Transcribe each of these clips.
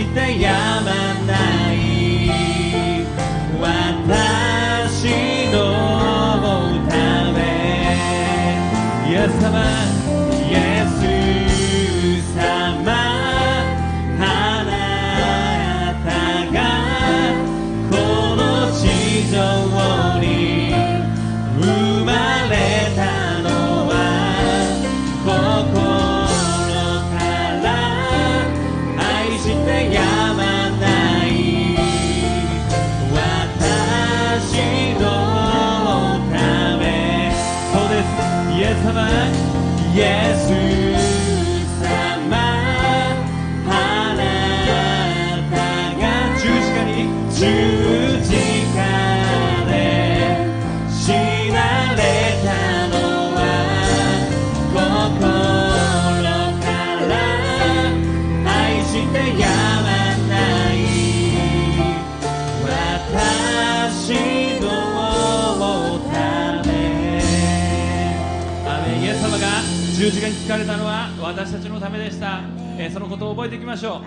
してやまない私のためイエス様イエス様あなたがこの地上に生まれたのは心から愛してやまない私のためそうですイエス様イエス様あなたが十字架で死なれたのは心から愛してやまない私のためアーメンイエス様が十字架につかれたのは私たちのためでした。そのことを覚えていきましょう。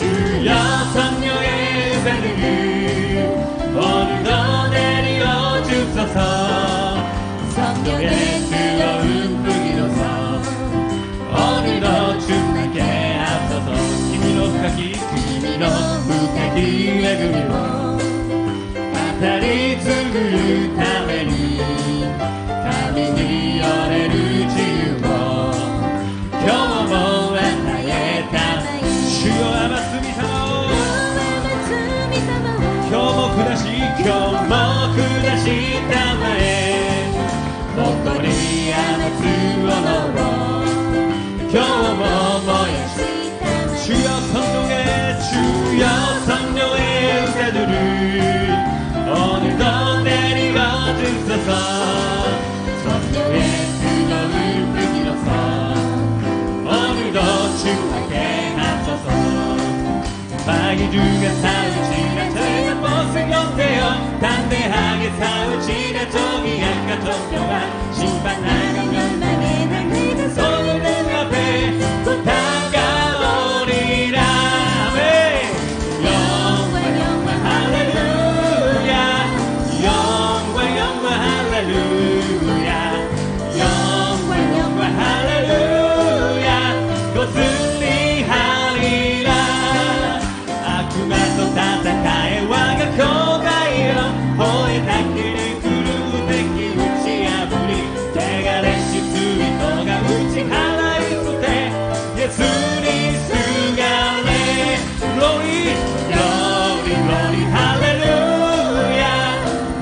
주여 성령의 은혜를 오늘도 내려 주어너로 경험어머야 주여 성령의 주여 성령의 의사들을 오늘도 내리러 주소서 성령의 그녀를 불기로서 오늘도 주하게 하소서 마귀 중에 싸우지나 저희가 못을 영대여 담대하게 싸우지나 저기 약간 정평한 심판하여 멸망의 날 내가 손을 든 앞에 곧 다가오리라 영광 영광 할렐루야 영광 영광 할렐루야 영광 영광 할렐루야 곧 승리하리라 아쿠마도 타타카의 왕가 코가이여 호의 닭들을 구르우대기 우치아부리 대가레시 수위도가 우치 하나의 소태 예수니 수갈래 Glory Glory Glory 할렐루야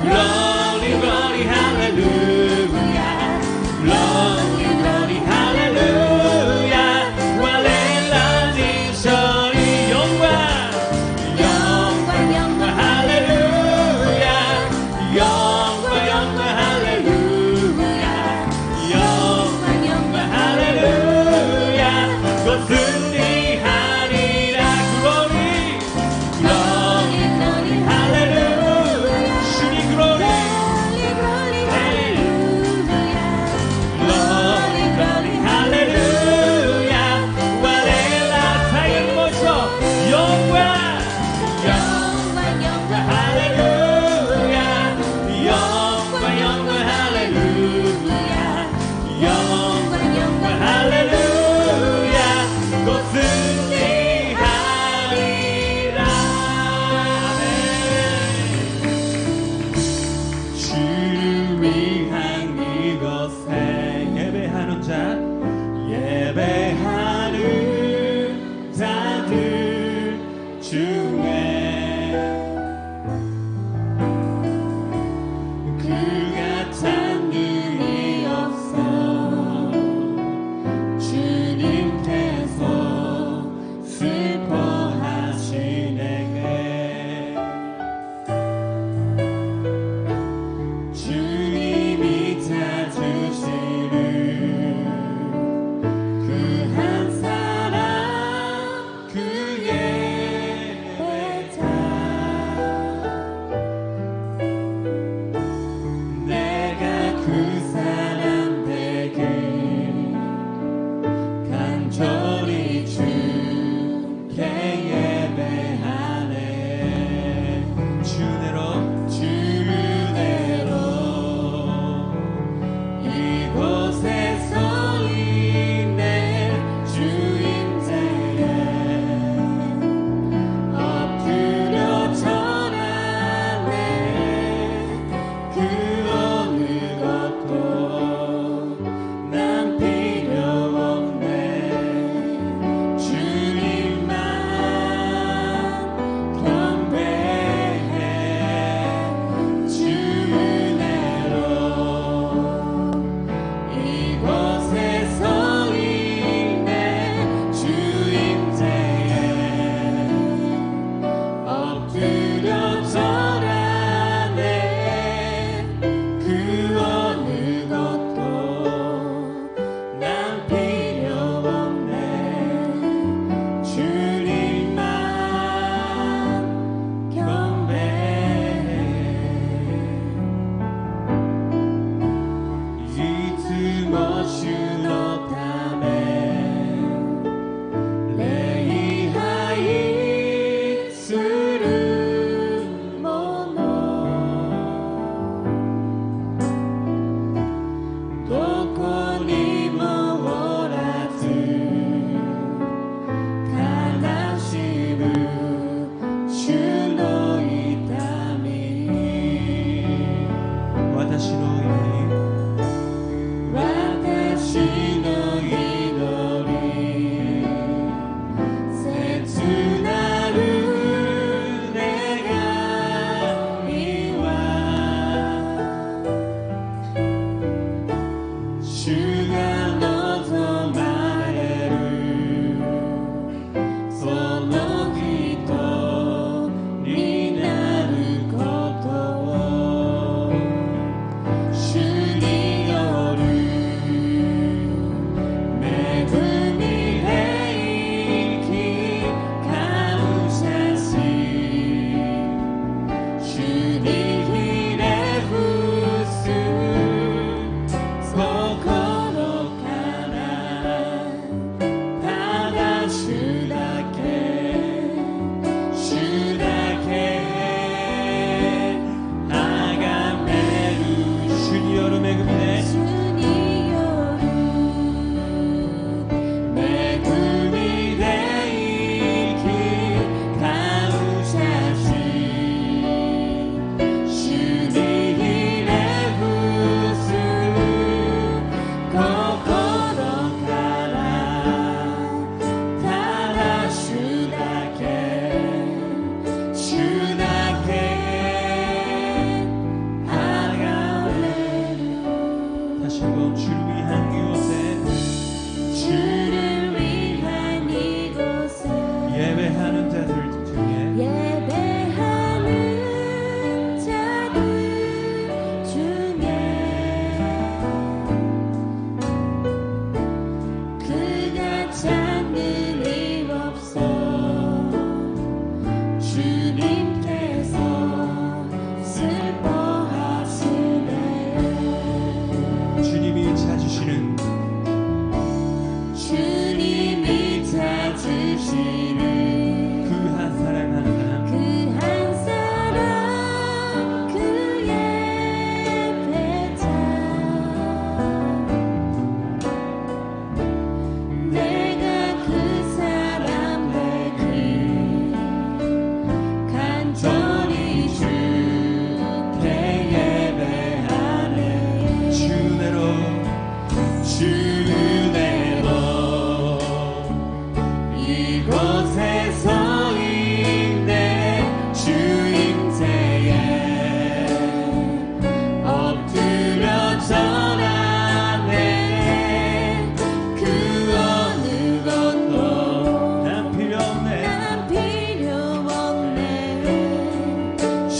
Glory Glory 할렐루야 Glory Glory 할렐루야 왈렐라니 소리 영광 영광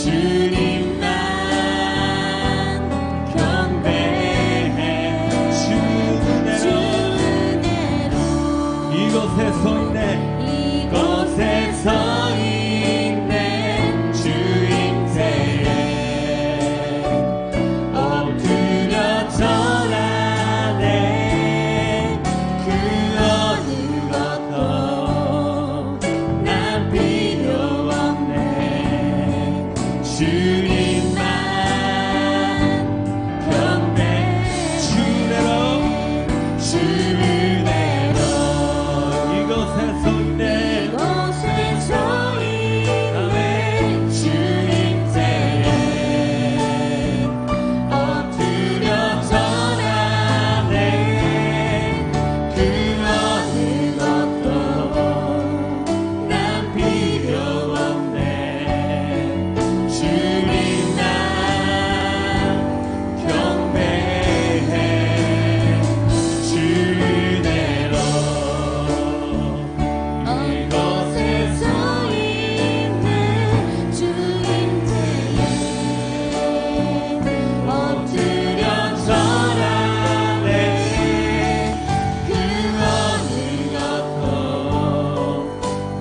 주님만 경배해. 주 은혜로 이곳에 서 있네. 이곳에 서 있네. 주 임재에 엎드려 절하네. 그 어느 것도 난 필요 없네. 주님만 경배. 주 은혜로 주 은혜로 이곳에 서 있네. 이곳에 서 있네. 주 임재에 엎드려 절하네. 그 어느 것도 난 필요 없네. 주님만 경배해. 주 은혜로 이곳에 서 있네. 주 임재에 엎드려 절하네. 그 어느 것도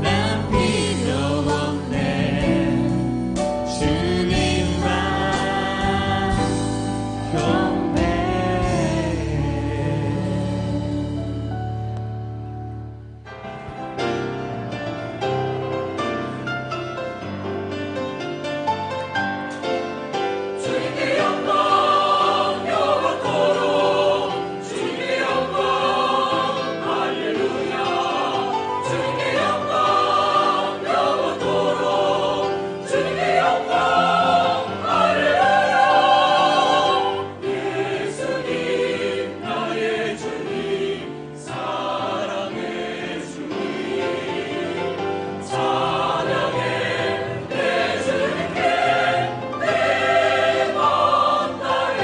난 필요 없네. 주님만 경배해. 주님께 영광 영원토록. 주님께 영광 할렐루야. 주님께 영광 영원토록. 주님께 영광 할렐루야. 예수님 나의 주님 사랑의 주님 찬양해 내 주님께 내 맘 다해.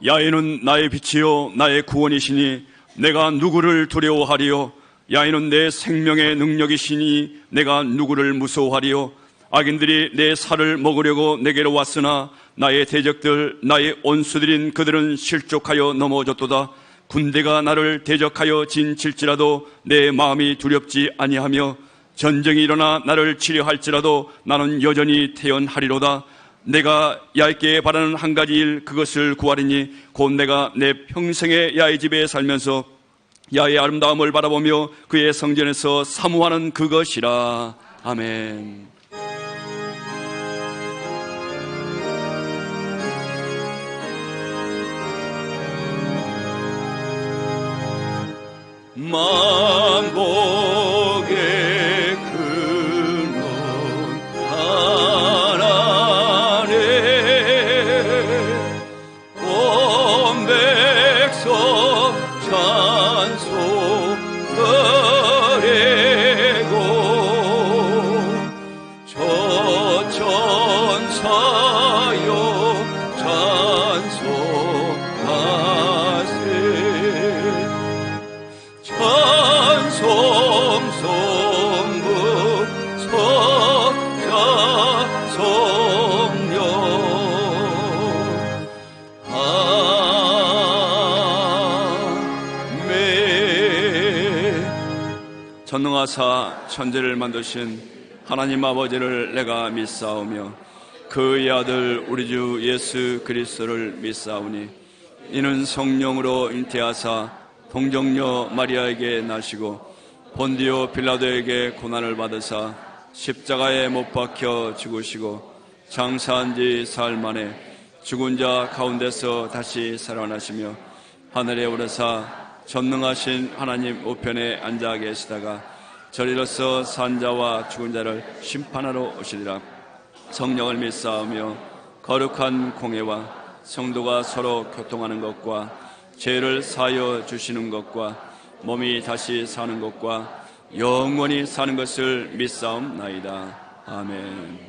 야인은 나의 빛이요 나의 구원이시니 내가 누구를 두려워하리요. 야인은 내 생명의 능력이시니 내가 누구를 무서워하리요. 악인들이 내 살을 먹으려고 내게로 왔으나 나의 대적들 나의 온수들인 그들은 실족하여 넘어졌도다. 군대가 나를 대적하여 진칠지라도 내 마음이 두렵지 아니하며 전쟁이 일어나 나를 치려할지라도 나는 여전히 태연하리로다. 내가 야훼께 바라는 한 가지 일 그것을 구하리니 곧 내가 내 평생의 야훼 집에 살면서 야훼의 아름다움을 바라보며 그의 성전에서 사모하는 그것이라. 아멘. 만복의 근원 하나네 온 백성 찬송 드리고 저천사여 찬송하세. 찬송성부 석자 성령 아멘. 전능하사 천지를 만드신 하나님 아버지를 내가 믿사오며 그의 아들 우리 주 예수 그리스도를 믿사오니 이는 성령으로 잉태하사 동정녀 마리아에게 나시고 본디오 빌라도에게 고난을 받으사 십자가에 못 박혀 죽으시고 장사한 지 사흘 만에 죽은 자 가운데서 다시 살아나시며 하늘에 오르사 전능하신 하나님 우편에 앉아 계시다가 저리로서 산 자와 죽은 자를 심판하러 오시리라. 성령을 믿사오며 거룩한 공회와 성도가 서로 교통하는 것과 죄를 사하여 주시는 것과 몸이 다시 사는 것과 영원히 사는 것을 믿사옵나이다. 아멘.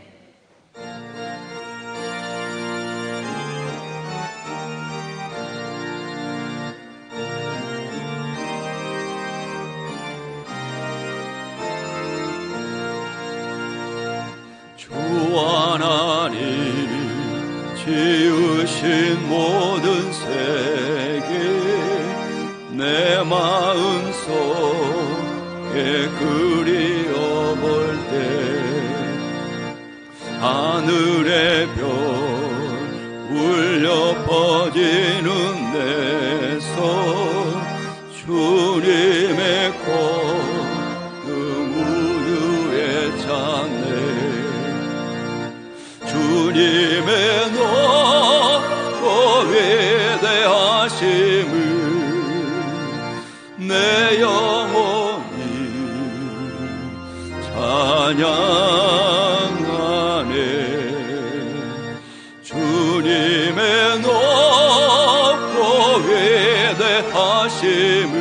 주신 모든 세계 내 마음속에 그리워볼 때 하늘의 별 울려 퍼지는 내 손 주님의 그 우유에 찼네. 주님의 높고 위대하심을 내 영혼이 찬양하네. 주님의 높고 위대하심을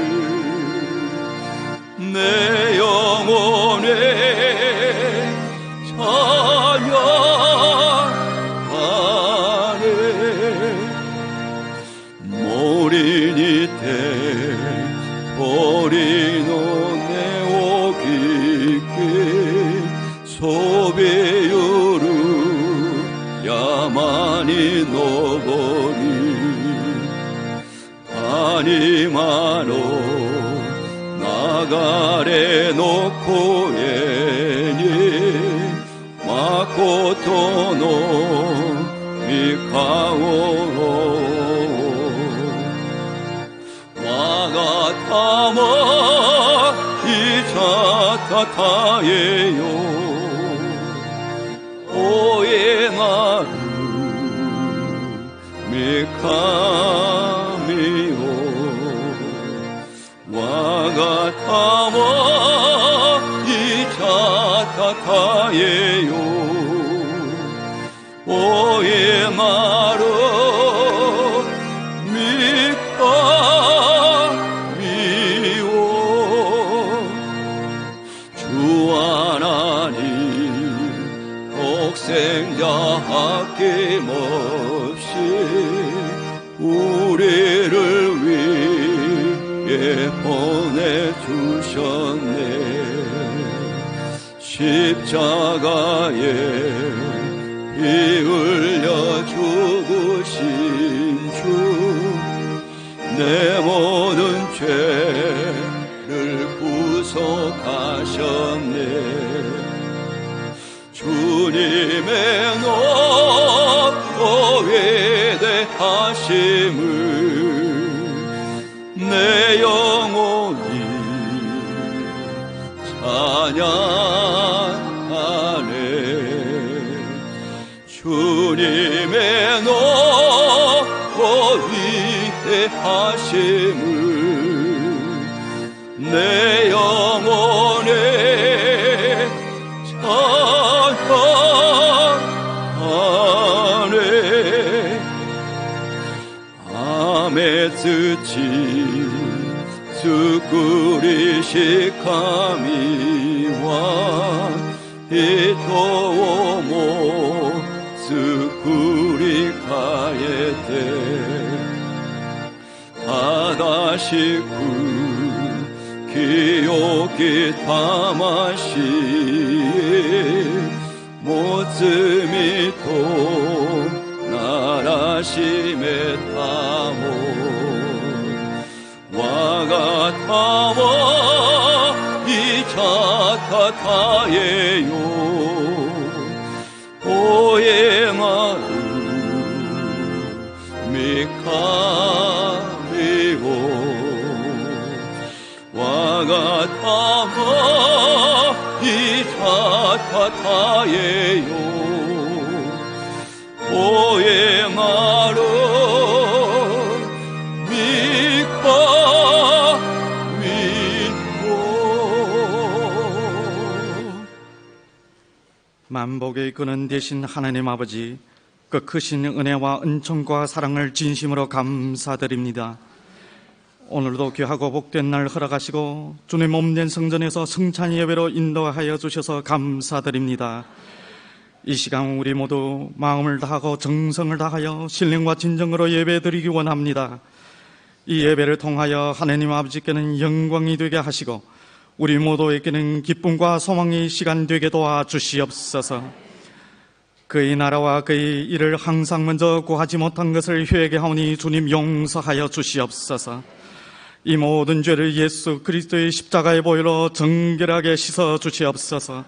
내 영혼에 찬양하네. 모린이 때 버리노 내오 깊게 소비유루 야만이 너버리 아니마로 나가래 놓고 예니 마코토노 미카오로 와가타마 이차타타예요 오에나루 미카미오 와가타마 이차타타예요 오에나루 미카미오. 주 하나님 독생자 아낌없이 우리를 위해 보내주셨네. 십자가에 피 흘려 죽으신 주 내 모든 죄를 구속하셨네. 주님의 높고 위대하심을 내 영혼이 찬양하네. 주님의 높고 위대하심을 내 영혼에 찬양하네. 아메츠치 스쿠리시카미와 히토오모 스쿠리카에테 하다시쿠 기요키 타마시 모츠미토 나라시메 타모 와가타와 이차타타예요 오에마루 미카미오 와가타와 이차타타예요 오에마루 만복의 근원 되신 하나님 아버지, 그 크신 은혜와 은총과 사랑을 진심으로 감사드립니다. 오늘도 귀하고 복된 날 허락하시고 주님 몸된 성전에서 성찬 예배로 인도하여 주셔서 감사드립니다. 이 시간 우리 모두 마음을 다하고 정성을 다하여 신령과 진정으로 예배드리기 원합니다. 이 예배를 통하여 하나님 아버지께는 영광이 되게 하시고 우리 모두에게는 기쁨과 소망의 시간 되게 도와주시옵소서. 그의 나라와 그의 일을 항상 먼저 구하지 못한 것을 회개하오니 주님 용서하여 주시옵소서. 이 모든 죄를 예수 그리스도의 십자가의 보혈로 정결하게 씻어 주시옵소서.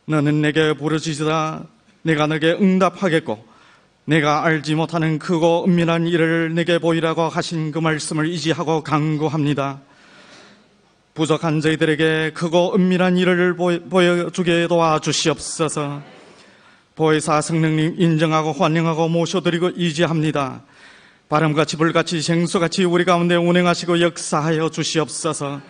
너는 내게 부르짖으라 내가 너에게 응답하겠고 내가 알지 못하는 크고 은밀한 일을 내게 보이라고 하신 그 말씀을 의지하고 간구합니다. 부족한 저희들에게 크고 은밀한 일을 보여주게 도와주시옵소서. 보혜사 성령님 인정하고 환영하고 모셔드리고 의지합니다. 바람같이 불같이 생수같이 우리 가운데 운행하시고 역사하여 주시옵소서.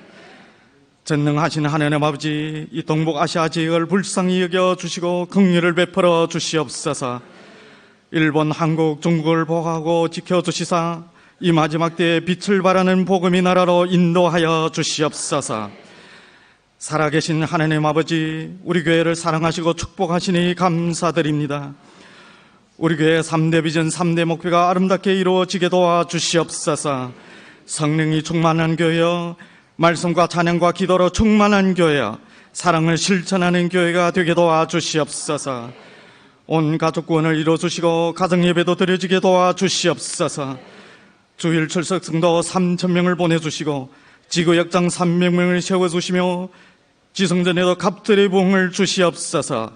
전능하신 하나님 아버지, 이 동북아시아 지역을 불쌍히 여겨주시고 긍휼을 베풀어 주시옵소서. 일본, 한국, 중국을 보호하고 지켜주시사 이 마지막 때에 빛을 발하는 복음의 나라로 인도하여 주시옵소서. 살아계신 하나님 아버지, 우리 교회를 사랑하시고 축복하시니 감사드립니다. 우리 교회 3대 비전 3대 목표가 아름답게 이루어지게 도와주시옵소서. 성령이 충만한 교회여, 말씀과 찬양과 기도로 충만한 교회여, 사랑을 실천하는 교회가 되게 도와주시옵소서. 온 가족 구원을 이루어주시고 가정예배도 드려지게 도와주시옵소서. 주일 출석 성도 3,000명을 보내주시고 지구역장 300명을 세워주시며 지성전에도 갑들의 부흥을 주시옵소서.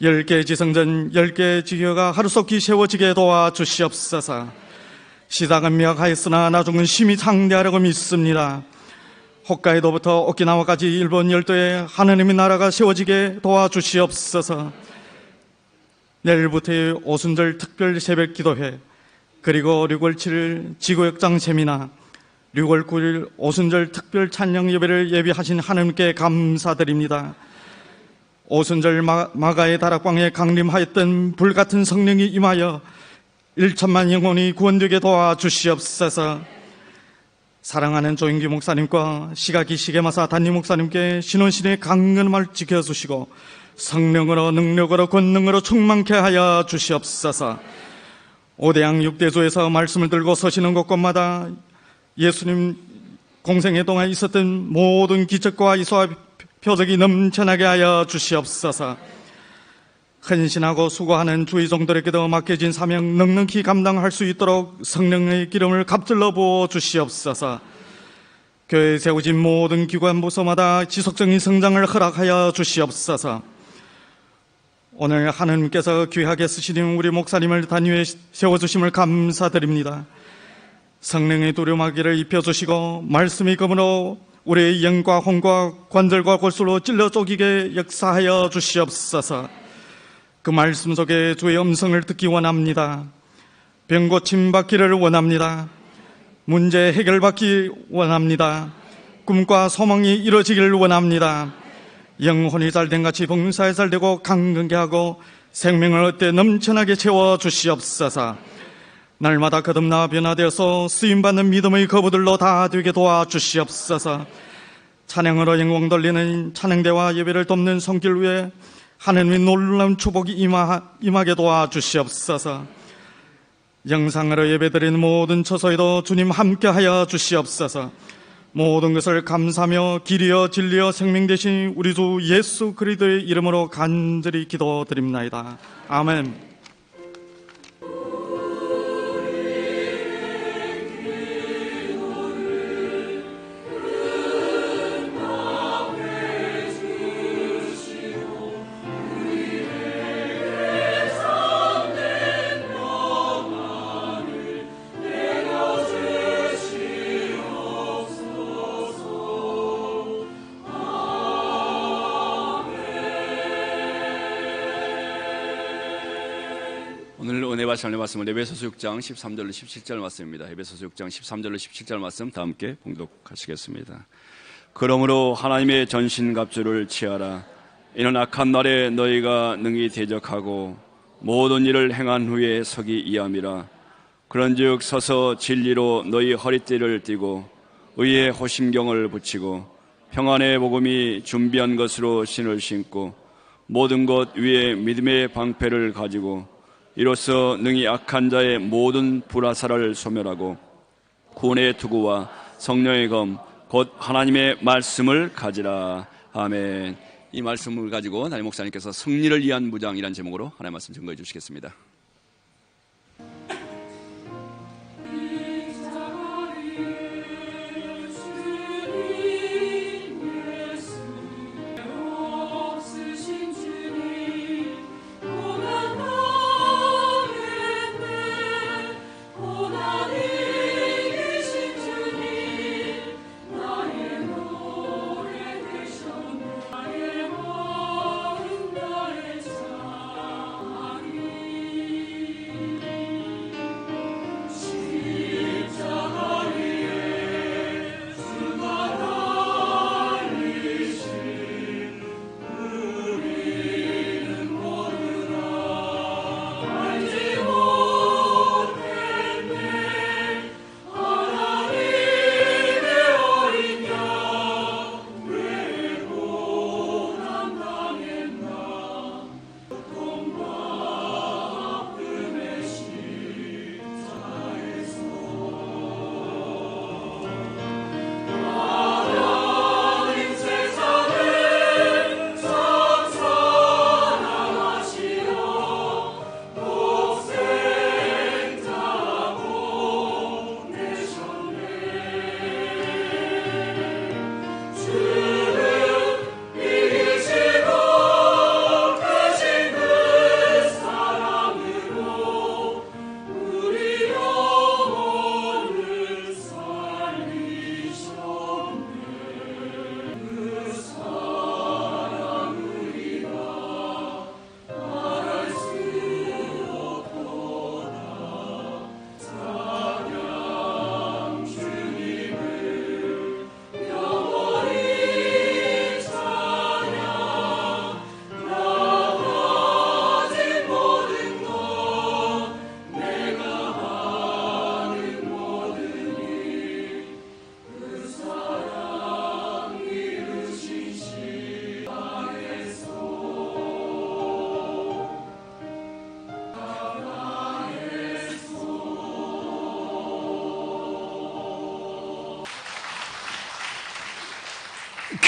10개 지성전 10개 지교가 하루속히 세워지게 도와주시옵소서. 시작은 미약하였으나 나중은 심히 창대하려고 믿습니다. 홋카이도부터 오키나와까지 일본 열도에 하나님의 나라가 세워지게 도와주시옵소서. 내일부터의 오순절 특별 새벽 기도회, 그리고 6월 7일 지구역장 세미나, 6월 9일 오순절 특별 찬양 예배를 예비하신 하나님께 감사드립니다. 오순절 마가의 다락방에 강림하였던 불같은 성령이 임하여 1천만 영혼이 구원되게 도와주시옵소서. 사랑하는 조인기 목사님과 시각이 시계마사 단임 목사님께 신원신의 강건함을 지켜주시고 성령으로 능력으로 권능으로 충만케 하여 주시옵소서. 5대양 6대조에서 말씀을 들고 서시는 곳곳마다 예수님 공생애 동안 있었던 모든 기적과 이소와 표적이 넘쳐나게 하여 주시옵소서. 헌신하고 수고하는 주의 종들에게도 맡겨진 사명 넉넉히 감당할 수 있도록 성령의 기름을 갑절로 부어 주시옵소서. 교회에 세워진 모든 기관 부서마다 지속적인 성장을 허락하여 주시옵소서. 오늘 하나님께서 귀하게 쓰시는 우리 목사님을 단위에 세워주심을 감사드립니다. 성령의 두려움하기를 입혀주시고 말씀의 검으로 우리의 영과 혼과 관절과 골수로 찔러 쪼기게 역사하여 주시옵소서. 그 말씀 속에 주의 음성을 듣기 원합니다. 병 고침 받기를 원합니다. 문제 해결받기 원합니다. 꿈과 소망이 이루어지기를 원합니다. 영혼이 잘된 같이 봉사에 잘되고 강건케 하고 생명을 얻되 넘쳐나게 채워 주시옵소서. 날마다 거듭나 변화되어서 쓰임받는 믿음의 거부들로 다 되게 도와주시옵소서. 찬양으로 영광 돌리는 찬양대와 예배를 돕는 손길 위에 하나님의 놀라운 축복이 임하게 도와주시옵소서. 영상으로 예배드리는 모든 처소에도 주님 함께하여 주시옵소서. 모든 것을 감사하며 길이여 진리여 생명 되신 우리 주 예수 그리스도의 이름으로 간절히 기도드립나이다. 아멘. 오늘 은혜 받으실 말씀은 에베소서 6장 13절로 17절 말씀입니다. 에베소서 6장 13절로 17절 말씀 다 함께 봉독하시겠습니다. 그러므로 하나님의 전신갑주를 취하라. 이는 악한 날에 너희가 능히 대적하고 모든 일을 행한 후에 서기 이함이라. 그런즉 서서 진리로 너희 허리띠를 띠고 의의 호심경을 붙이고 평안의 복음이 준비한 것으로 신을 신고 모든 것 위에 믿음의 방패를 가지고 이로써 능히 악한 자의 모든 불화살을 소멸하고 구원의 투구와 성령의 검 곧 하나님의 말씀을 가지라. 아멘. 이 말씀을 가지고 담임 목사님께서 승리를 위한 무장이라는 제목으로 하나님의 말씀 증거해 주시겠습니다.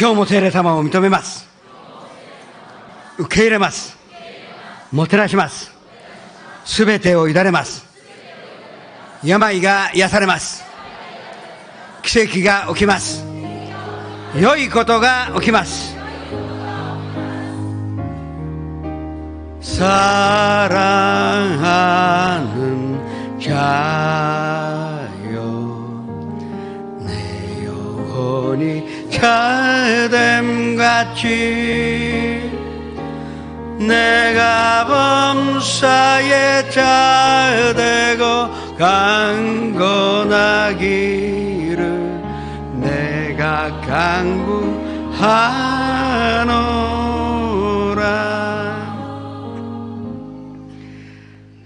今日も聖霊様を認めます。受け入れます。もてなします。すべてを委ねます。病が癒されます。奇跡が起きます。良いことが起きます。사랑하는 자여 내 영혼이 자됨같이 내가 범사에 자되고 강건하기를 내가 간구하노라.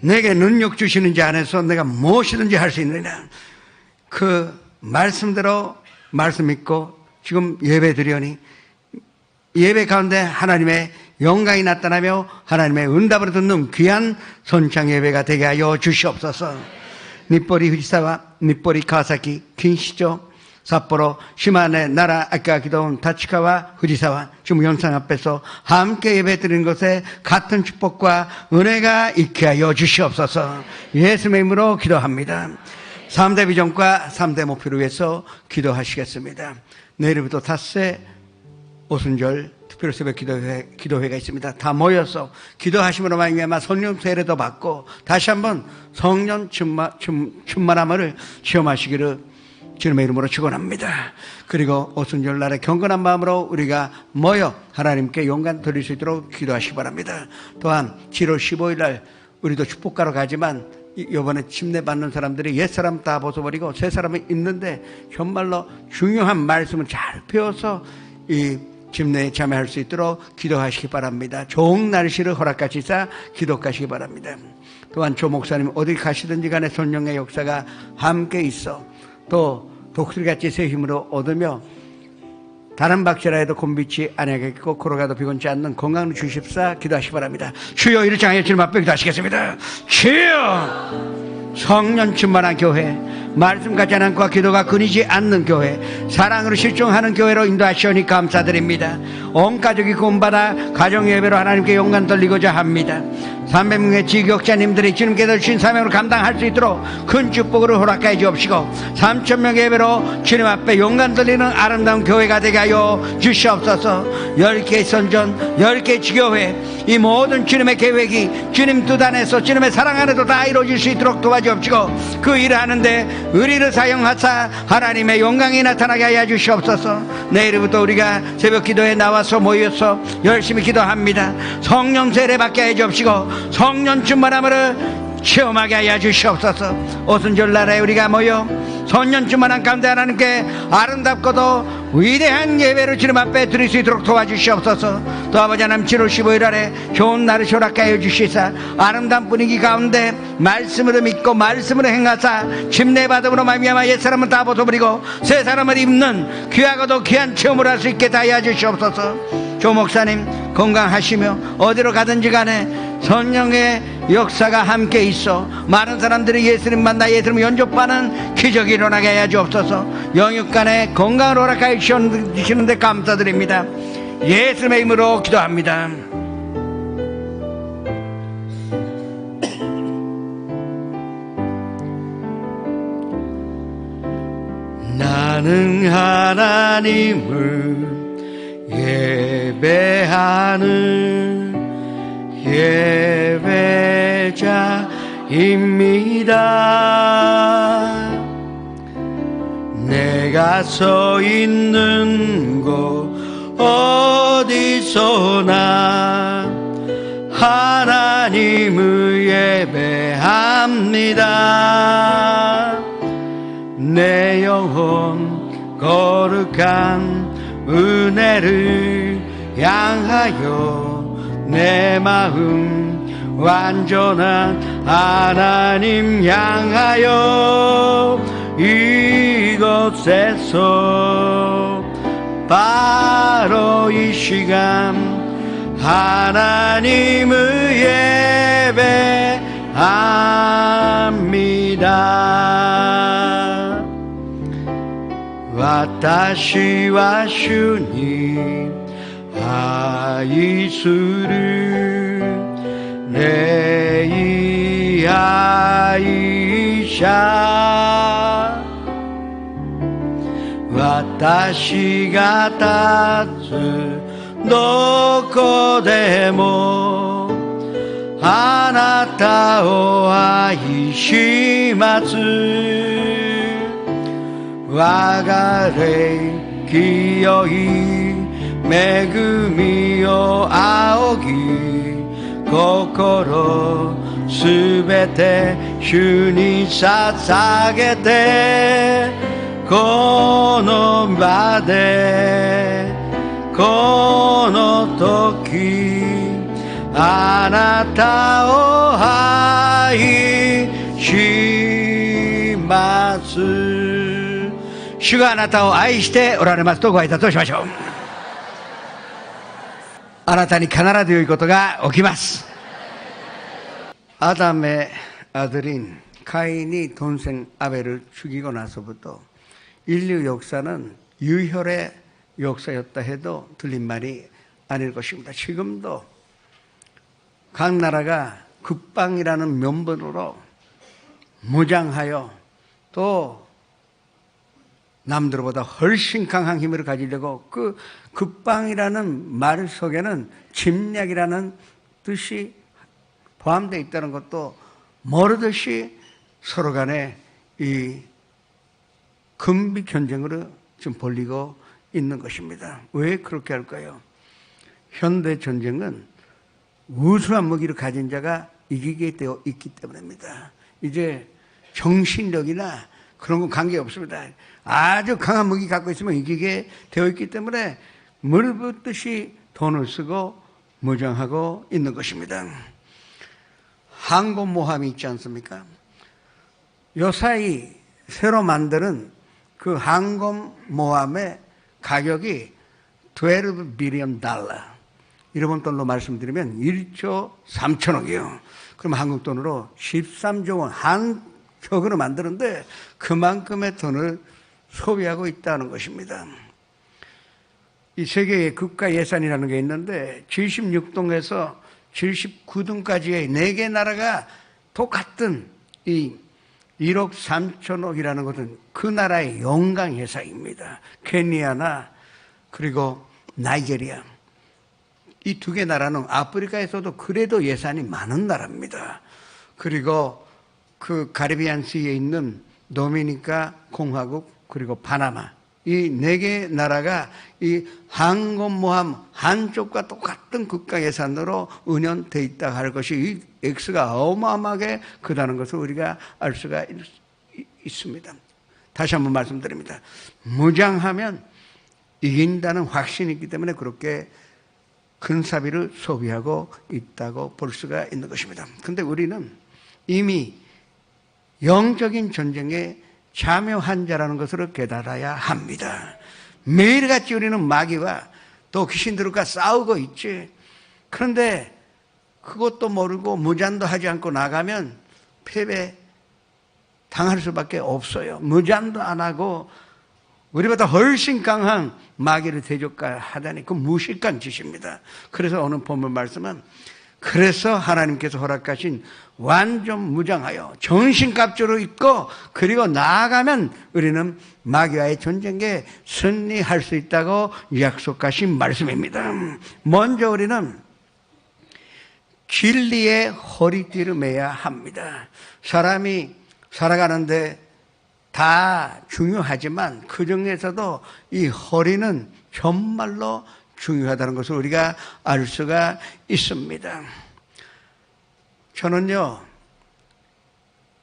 내게 능력 주시는 자 안에서 내가 무엇이든지 할 수 있느냐. 그 말씀대로 말씀 믿고 지금 예배 드리오니 예배 가운데 하나님의 영광이 나타나며 하나님의 응답을 듣는 귀한 선창 예배가 되게 하여 주시옵소서. 니뽀리 후지사와 니뽀리 가와사키 긴시조 삿포로 시마네 나라 아까기도 다치카와 후지사와 지금 영상 앞에서 함께 예배 드리는 것에 같은 축복과 은혜가 있게 하여 주시옵소서. 예수님의 이름으로 기도합니다. 3대 비전과 3대 목표를 위해서 기도하시겠습니다. 내일부터 닷새 오순절 특별 새벽 기도회가 있습니다. 다 모여서 기도하심으로 말미암아 성령 세례도 받고 다시 한번 성령 충만함을 체험하시기를 주님의 이름으로 축원합니다. 그리고 오순절 날에 경건한 마음으로 우리가 모여 하나님께 영광 드릴 수 있도록 기도하시기 바랍니다. 또한 7월 15일 날 우리도 축복가로 가지만 이번에 침례 받는 사람들이 옛사람 다 벗어버리고 새 사람이 있는데 정말로 중요한 말씀을 잘 배워서 이 침례에 참여할 수 있도록 기도하시기 바랍니다. 좋은 날씨를 허락하시사 기도하시기 바랍니다. 또한 조 목사님 어디 가시든지 간에 성령의 역사가 함께 있어 또 독수리같이 새 힘으로 얻으며 다른 박제라 해도 곤비치 아니하겠고 걸어가도 비곤치 않는 건강을 주십사 기도하시기 바랍니다. 주여 이를 장애 주님 앞에 기도하시겠습니다. 주여 성령 충만한 교회 말씀 같지 않고 기도가 끊이지 않는 교회, 사랑으로 실종하는 교회로 인도하시오니 감사드립니다. 온 가족이 구원받아 가정예배로 하나님께 영광 돌리고자 합니다. 300명의 지교육자님들이 주님께서 주신 사명을 감당할 수 있도록 큰 축복을 허락하여 주옵시고 3,000명의 예배로 주님 앞에 영광 돌리는 아름다운 교회가 되게 하여 주시옵소서. 10개의 선전, 10개의 지교회, 이 모든 주님의 계획이 주님 뜻 안에서 주님의 사랑 안에도 다 이루어질 수 있도록 도와주옵시고 그 일을 하는데 의리를 사용하사 하나님의 영광이 나타나게 하여 주시옵소서. 내일부터 우리가 새벽 기도에 나와서 모여서 열심히 기도합니다. 성령 세례 받게 해 주옵시고 성령 충만함을 체험하게 하여 주시옵소서. 오순절 날에 우리가 모여 성령 충만한 가운데 하나님께 아름답고도 위대한 예배를 주님 앞에 드릴 수 있도록 도와주시옵소서. 또 아버지 하나님 7월 15일 아래 좋은 날을 허락하여 주시사 아름다운 분위기 가운데 말씀으로 믿고 말씀으로 행하사 침례받음으로 말미암아 옛사람은 다 벗어버리고 새 사람을 입는 귀하고도 귀한 체험을 할 수 있게 하여 주시옵소서. 조 목사님 건강하시며 어디로 가든지 간에 성령의 역사가 함께 있어 많은 사람들이 예수님 만나 예수님 연접하는 기적이 일어나게 하여 주옵소서. 영육간에 건강을 허락하여 주시는데 감사드립니다. 예수님의 이름으로 기도합니다. 나는 하나님을 예배하는 예배자입니다. 내가 서 있는 곳 어디서나 하나님을 예배합니다. 내 영혼 거룩한 은혜를 향하여 내 마음 완전한 하나님 향하여 이곳에서 바로 이 시간 하나님을 예배합니다. 私は主に愛する礼拝者私が立つどこでもあなたを愛します我が霊清い恵みを仰ぎ心すべて主に捧げてこの場でこの時あなたを愛します主があなたを愛しておられますとご挨拶をしましょう。あなたに必ず良いことが起きます。 아담의 아들인 가인이 동생 아벨을 죽이고 나서부터 인류 역사는 유혈의 역사였다 해도 틀린 말이 아닐 것입니다. 지금도 각 나라가 국방이라는 명분으로 무장하여 또 남들보다 훨씬 강한 힘을 가지려고 그 국방이라는 말 속에는 침략이라는 뜻이 포함되어 있다는 것도 모르듯이 서로 간에 이 금비 전쟁으로 지금 벌리고 있는 것입니다. 왜 그렇게 할까요? 현대 전쟁은 우수한 무기를 가진 자가 이기게 되어 있기 때문입니다. 이제 정신력이나 그런 건 관계없습니다. 아주 강한 무기 갖고 있으면 이기게 되어 있기 때문에 물 붓듯이 돈을 쓰고 무장하고 있는 것입니다. 항공모함이 있지 않습니까? 요사이 새로 만드는 그 항공모함의 가격이 $12 빌리언. 일본 돈으로 말씀드리면 1조 3천억이요. 그럼 한국 돈으로 13조 원, 한 벽으로 만드는데 그만큼의 돈을 소비하고 있다는 것입니다. 이 세계의 국가 예산이라는 게 있는데 76동에서 79등까지의 4개 나라가 똑같은 이 1억 3천억이라는 것은 그 나라의 연간 예산입니다. 케니아나 그리고 나이제리아, 이 2개 나라는 아프리카에서도 그래도 예산이 많은 나라입니다. 그리고 그 카리비안 시에 있는 도미니카 공화국 그리고 파나마, 이 4개 나라가 이 항공모함 한쪽과 똑같은 국가 예산으로 운영되어 있다 할 것이 이 액수가 어마어마하게 크다는 것을 우리가 알 수가 있습니다. 다시 한번 말씀드립니다. 무장하면 이긴다는 확신이 있기 때문에 그렇게 큰 사비를 소비하고 있다고 볼 수가 있는 것입니다. 그런데 우리는 이미 영적인 전쟁에 참여한 자라는 것을 깨달아야 합니다. 매일같이 우리는 마귀와 또 귀신들과 싸우고 있지. 그런데 그것도 모르고 무잔도 하지 않고 나가면 패배 당할 수밖에 없어요. 무잔도 안 하고 우리보다 훨씬 강한 마귀를 대적하다니 그 무식한 짓입니다. 그래서 오늘 본문 말씀은 그래서 하나님께서 허락하신 완전 무장하여 정신갑주로 입고 그리고 나아가면 우리는 마귀와의 전쟁에 승리할 수 있다고 약속하신 말씀입니다. 먼저 우리는 진리의 허리띠를 매야 합니다. 사람이 살아가는데 다 중요하지만 그 중에서도 이 허리는 정말로 중요하다는 것을 우리가 알 수가 있습니다. 저는요,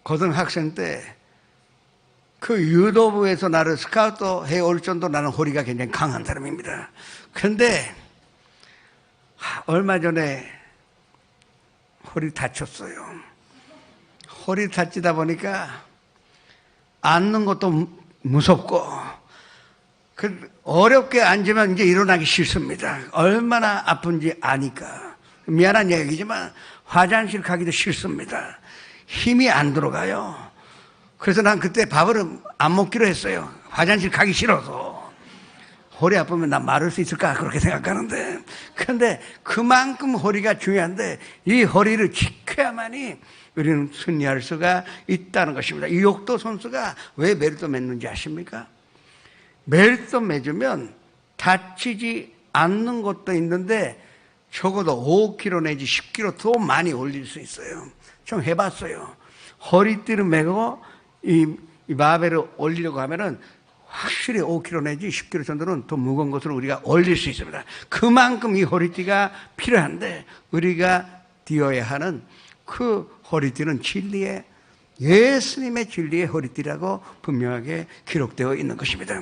고등학생 때 그 유도부에서 나를 스카우트 해올 정도 나는 허리가 굉장히 강한 사람입니다. 그런데 얼마 전에 허리 다쳤어요. 허리 다치다 보니까 앉는 것도 무섭고 어렵게 앉으면 이제 일어나기 싫습니다. 얼마나 아픈지 아니까. 미안한 얘기지만 화장실 가기도 싫습니다. 힘이 안 들어가요. 그래서 난 그때 밥을 안 먹기로 했어요. 화장실 가기 싫어서. 허리 아프면 난 마를 수 있을까 그렇게 생각하는데, 그런데 그만큼 허리가 중요한데 이 허리를 지켜야만이 우리는 승리할 수가 있다는 것입니다. 이옥도 선수가 왜 벨트 맸는지 아십니까? 벨트 매주면 다치지 않는 것도 있는데 적어도 5kg 내지 10kg 더 많이 올릴 수 있어요. 좀 해봤어요. 허리띠를 매고 이 바벨을 올리려고 하면은 확실히 5kg 내지 10kg 정도는 더 무거운 것을 우리가 올릴 수 있습니다. 그만큼 이 허리띠가 필요한데 우리가 띄어야 하는 그 허리띠는 진리의, 예수님의 진리의 허리띠라고 분명하게 기록되어 있는 것입니다.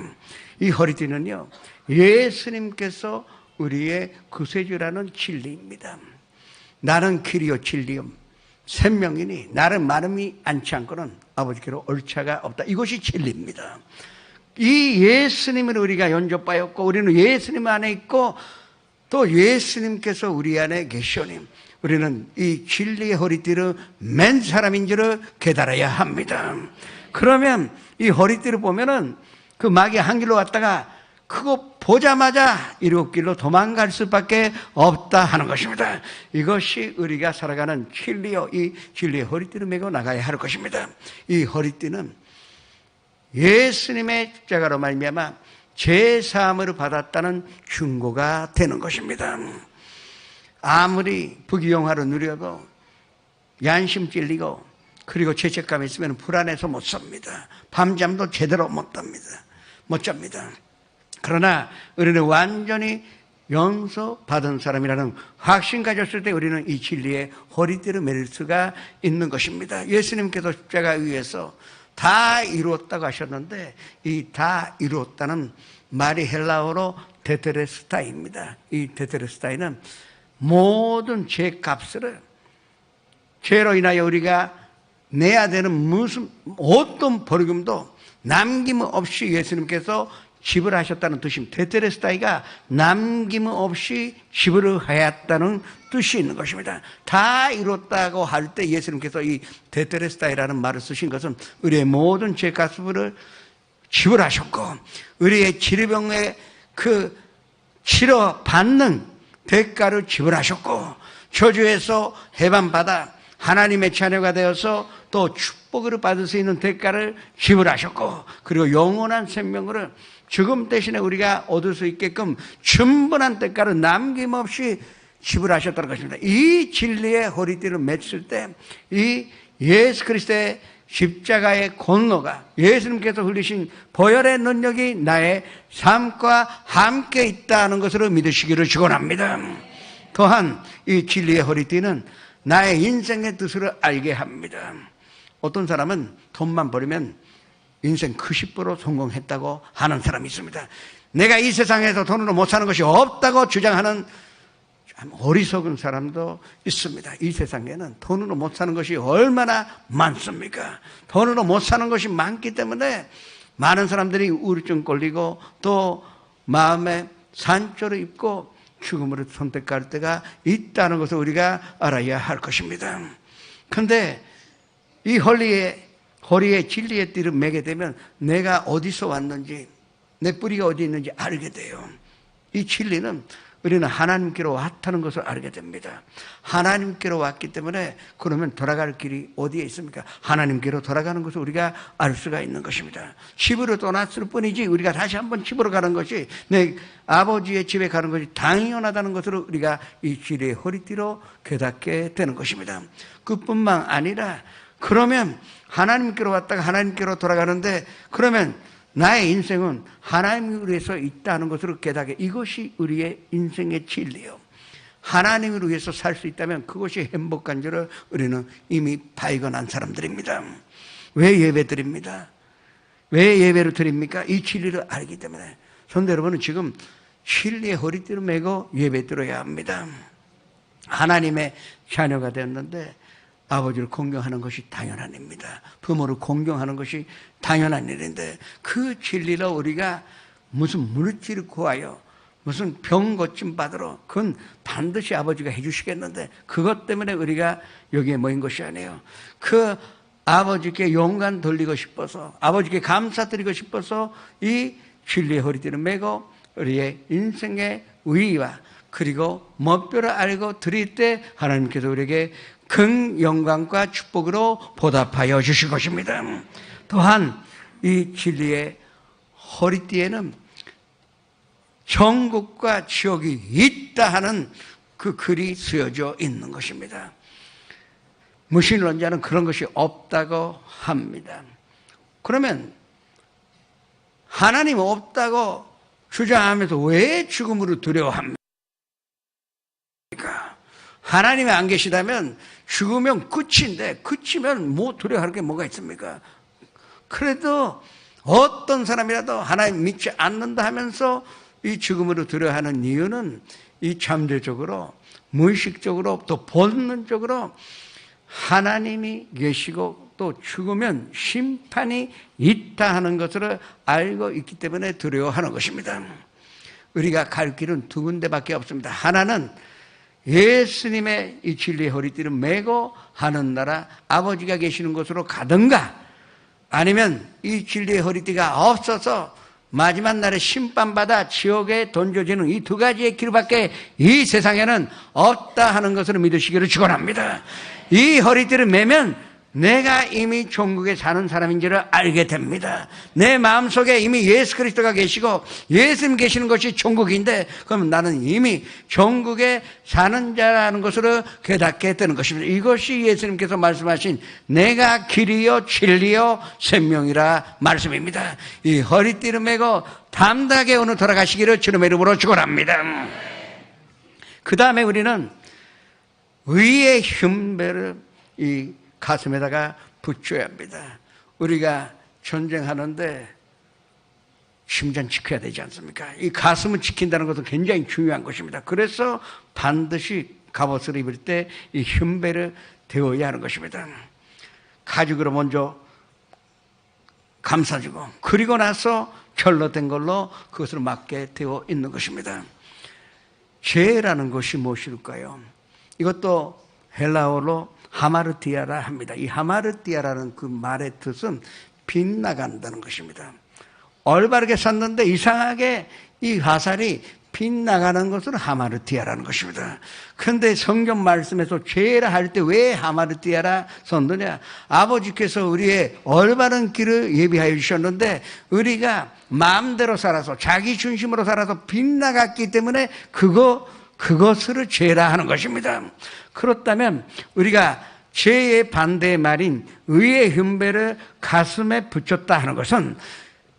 이 허리띠는요, 예수님께서 우리의 구세주라는 진리입니다. 나는 길이요 진리요 생명이니 나를 마름이 않지 않고는 아버지께로 올 자가 없다. 이것이 진리입니다. 이 예수님을 우리가 영접하였고 우리는 예수님 안에 있고 또 예수님께서 우리 안에 계시오니 우리는 이 진리의 허리띠를 맨 사람인 줄을 깨달아야 합니다. 그러면 이 허리띠를 보면은 그 마귀 한 길로 왔다가 그거 보자마자 7길로 도망갈 수밖에 없다 하는 것입니다. 이것이 우리가 살아가는 진리요, 이 진리의 허리띠를 메고 나가야 할 것입니다. 이 허리띠는 예수님의 십자가로 말미암아 죄사함을 받았다는 증거가 되는 것입니다. 아무리 부귀영화를 누려도 양심 찔리고 그리고 죄책감이 있으면 불안해서 못 삽니다. 밤잠도 제대로 못 잡니다. 그러나 우리는 완전히 용서받은 사람이라는 확신 가졌을 때 우리는 이 진리의 허리띠를 매릴 수가 있는 것입니다. 예수님께서 십자가 위에서 다 이루었다고 하셨는데 이 다 이루었다는 말이 헬라어로 테텔레스타이입니다. 이 테텔레스타이는 모든 죄값을, 죄로 인하여 우리가 내야 되는 무슨 어떤 벌금도 남김없이 예수님께서 지불하셨다는 뜻입니다. 테텔레스타이가 남김없이 지불하였다는 뜻이 있는 것입니다. 다 이뤘다고 할 때 예수님께서 이 테텔레스타이라는 말을 쓰신 것은 우리의 모든 죄값을 지불하셨고 우리의 질병의 그 치료받는 대가를 지불하셨고 저주에서 해방받아 하나님의 자녀가 되어서 또 축복을 받을 수 있는 대가를 지불하셨고 그리고 영원한 생명을 죽음 대신에 우리가 얻을 수 있게끔 충분한 대가를 남김없이 지불하셨다는 것입니다. 이 진리의 허리띠를 맺을 때 이 예수 그리스도의 십자가의 권노가 예수님께서 흘리신 보혈의 능력이 나의 삶과 함께 있다는 것으로 믿으시기를 축원합니다. 또한 이 진리의 허리띠는 나의 인생의 뜻을 알게 합니다. 어떤 사람은 돈만 벌면 인생 90% 성공했다고 하는 사람이 있습니다. 내가 이 세상에서 돈으로 못 사는 것이 없다고 주장하는 참 어리석은 사람도 있습니다. 이 세상에는 돈으로 못 사는 것이 얼마나 많습니까? 돈으로 못 사는 것이 많기 때문에 많은 사람들이 우울증 걸리고 또 마음에 상처를 입고 죽음으로 선택할 때가 있다는 것을 우리가 알아야 할 것입니다. 그런데 이 허리에 진리의 띠를 매게 되면 내가 어디서 왔는지 내 뿌리가 어디 있는지 알게 돼요. 이 진리는 우리는 하나님께로 왔다는 것을 알게 됩니다. 하나님께로 왔기 때문에 그러면 돌아갈 길이 어디에 있습니까? 하나님께로 돌아가는 것을 우리가 알 수가 있는 것입니다. 집으로 떠났을 뿐이지 우리가 다시 한번 집으로 가는 것이 내 아버지의 집에 가는 것이 당연하다는 것을 우리가 이 진리의 허리띠로 깨닫게 되는 것입니다. 그뿐만 아니라 그러면 하나님께로 왔다가 하나님께로 돌아가는데 그러면 나의 인생은 하나님을 위해서 있다는 것으로 깨닫게 이것이 우리의 인생의 진리요. 하나님을 위해서 살 수 있다면 그것이 행복한 줄을 우리는 이미 발견한 사람들입니다. 왜 예배 드립니다? 왜 예배를 드립니까? 이 진리를 알기 때문에. 그런데 여러분은 지금 진리의 허리띠를 메고 예배 드려야 합니다. 하나님의 자녀가 되었는데 아버지를 공경하는 것이 당연한 일입니다. 부모를 공경하는 것이 당연한 일인데 그 진리로 우리가 무슨 물질을 구하여 무슨 병 고침 받으러 그건 반드시 아버지가 해주시겠는데 그것 때문에 우리가 여기에 모인 것이 아니에요. 그 아버지께 영광 돌리고 싶어서 아버지께 감사드리고 싶어서 이 진리의 허리띠를 메고 우리의 인생의 의의와 그리고 목표를 알고 드릴 때 하나님께서 우리에게 큰 영광과 축복으로 보답하여 주실 것입니다. 또한 이 진리의 허리띠에는 천국과 지옥이 있다 하는 그 글이 쓰여져 있는 것입니다. 무신론자는 그런 것이 없다고 합니다. 그러면 하나님 없다고 주장하면서 왜 죽음으로 두려워합니까? 하나님이 안 계시다면 죽으면 끝인데 끝이면 뭐 두려워할 게 뭐가 있습니까? 그래도 어떤 사람이라도 하나님 믿지 않는다 하면서 이 죽음으로 두려워하는 이유는 이 잠재적으로 무의식적으로 또 본능적으로 하나님이 계시고 또 죽으면 심판이 있다 하는 것을 알고 있기 때문에 두려워하는 것입니다. 우리가 갈 길은 두 군데밖에 없습니다. 하나는 예수님의 이 진리의 허리띠를 메고 하늘나라 아버지가 계시는 곳으로 가든가 아니면 이 진리의 허리띠가 없어서 마지막 날에 심판받아 지옥에 던져지는 이 두 가지의 길밖에 이 세상에는 없다 하는 것을 믿으시기를 축원합니다. 이 허리띠를 매면 내가 이미 천국에 사는 사람인 줄을 알게 됩니다. 내 마음속에 이미 예수 그리스도가 계시고 예수님 계시는 것이 천국인데 그럼 나는 이미 천국에 사는 자라는 것으로 깨닫게 되는 것입니다. 이것이 예수님께서 말씀하신 내가 길이요 진리요 생명이라 말씀입니다. 이 허리띠를 메고 담대하게 오늘 돌아가시기를 주님의 이름으로 축원합니다. 그 다음에 우리는 의의 흉배를 이 가슴에다가 붙여야 합니다. 우리가 전쟁하는데 심장 지켜야 되지 않습니까? 이 가슴을 지킨다는 것은 굉장히 중요한 것입니다. 그래서 반드시 갑옷을 입을 때 이 흉배를 대어야 하는 것입니다. 가죽으로 먼저 감싸주고 그리고 나서 결로 된 걸로 그것을 맞게 되어 있는 것입니다. 죄라는 것이 무엇일까요? 이것도 헬라어로 하마르티아라 합니다. 이 하마르티아라는 그 말의 뜻은 빗나간다는 것입니다. 올바르게 샀는데 이상하게 이 화살이 빗나가는 것은 하마르티아라는 것입니다. 그런데 성경 말씀에서 죄라 할 때 왜 하마르티아라 썼느냐? 아버지께서 우리의 올바른 길을 예비하여 주셨는데 우리가 마음대로 살아서 자기 중심으로 살아서 빗나갔기 때문에 그것을 죄라 하는 것입니다. 그렇다면 우리가 죄의 반대의 말인 의의 흉배를 가슴에 붙였다 하는 것은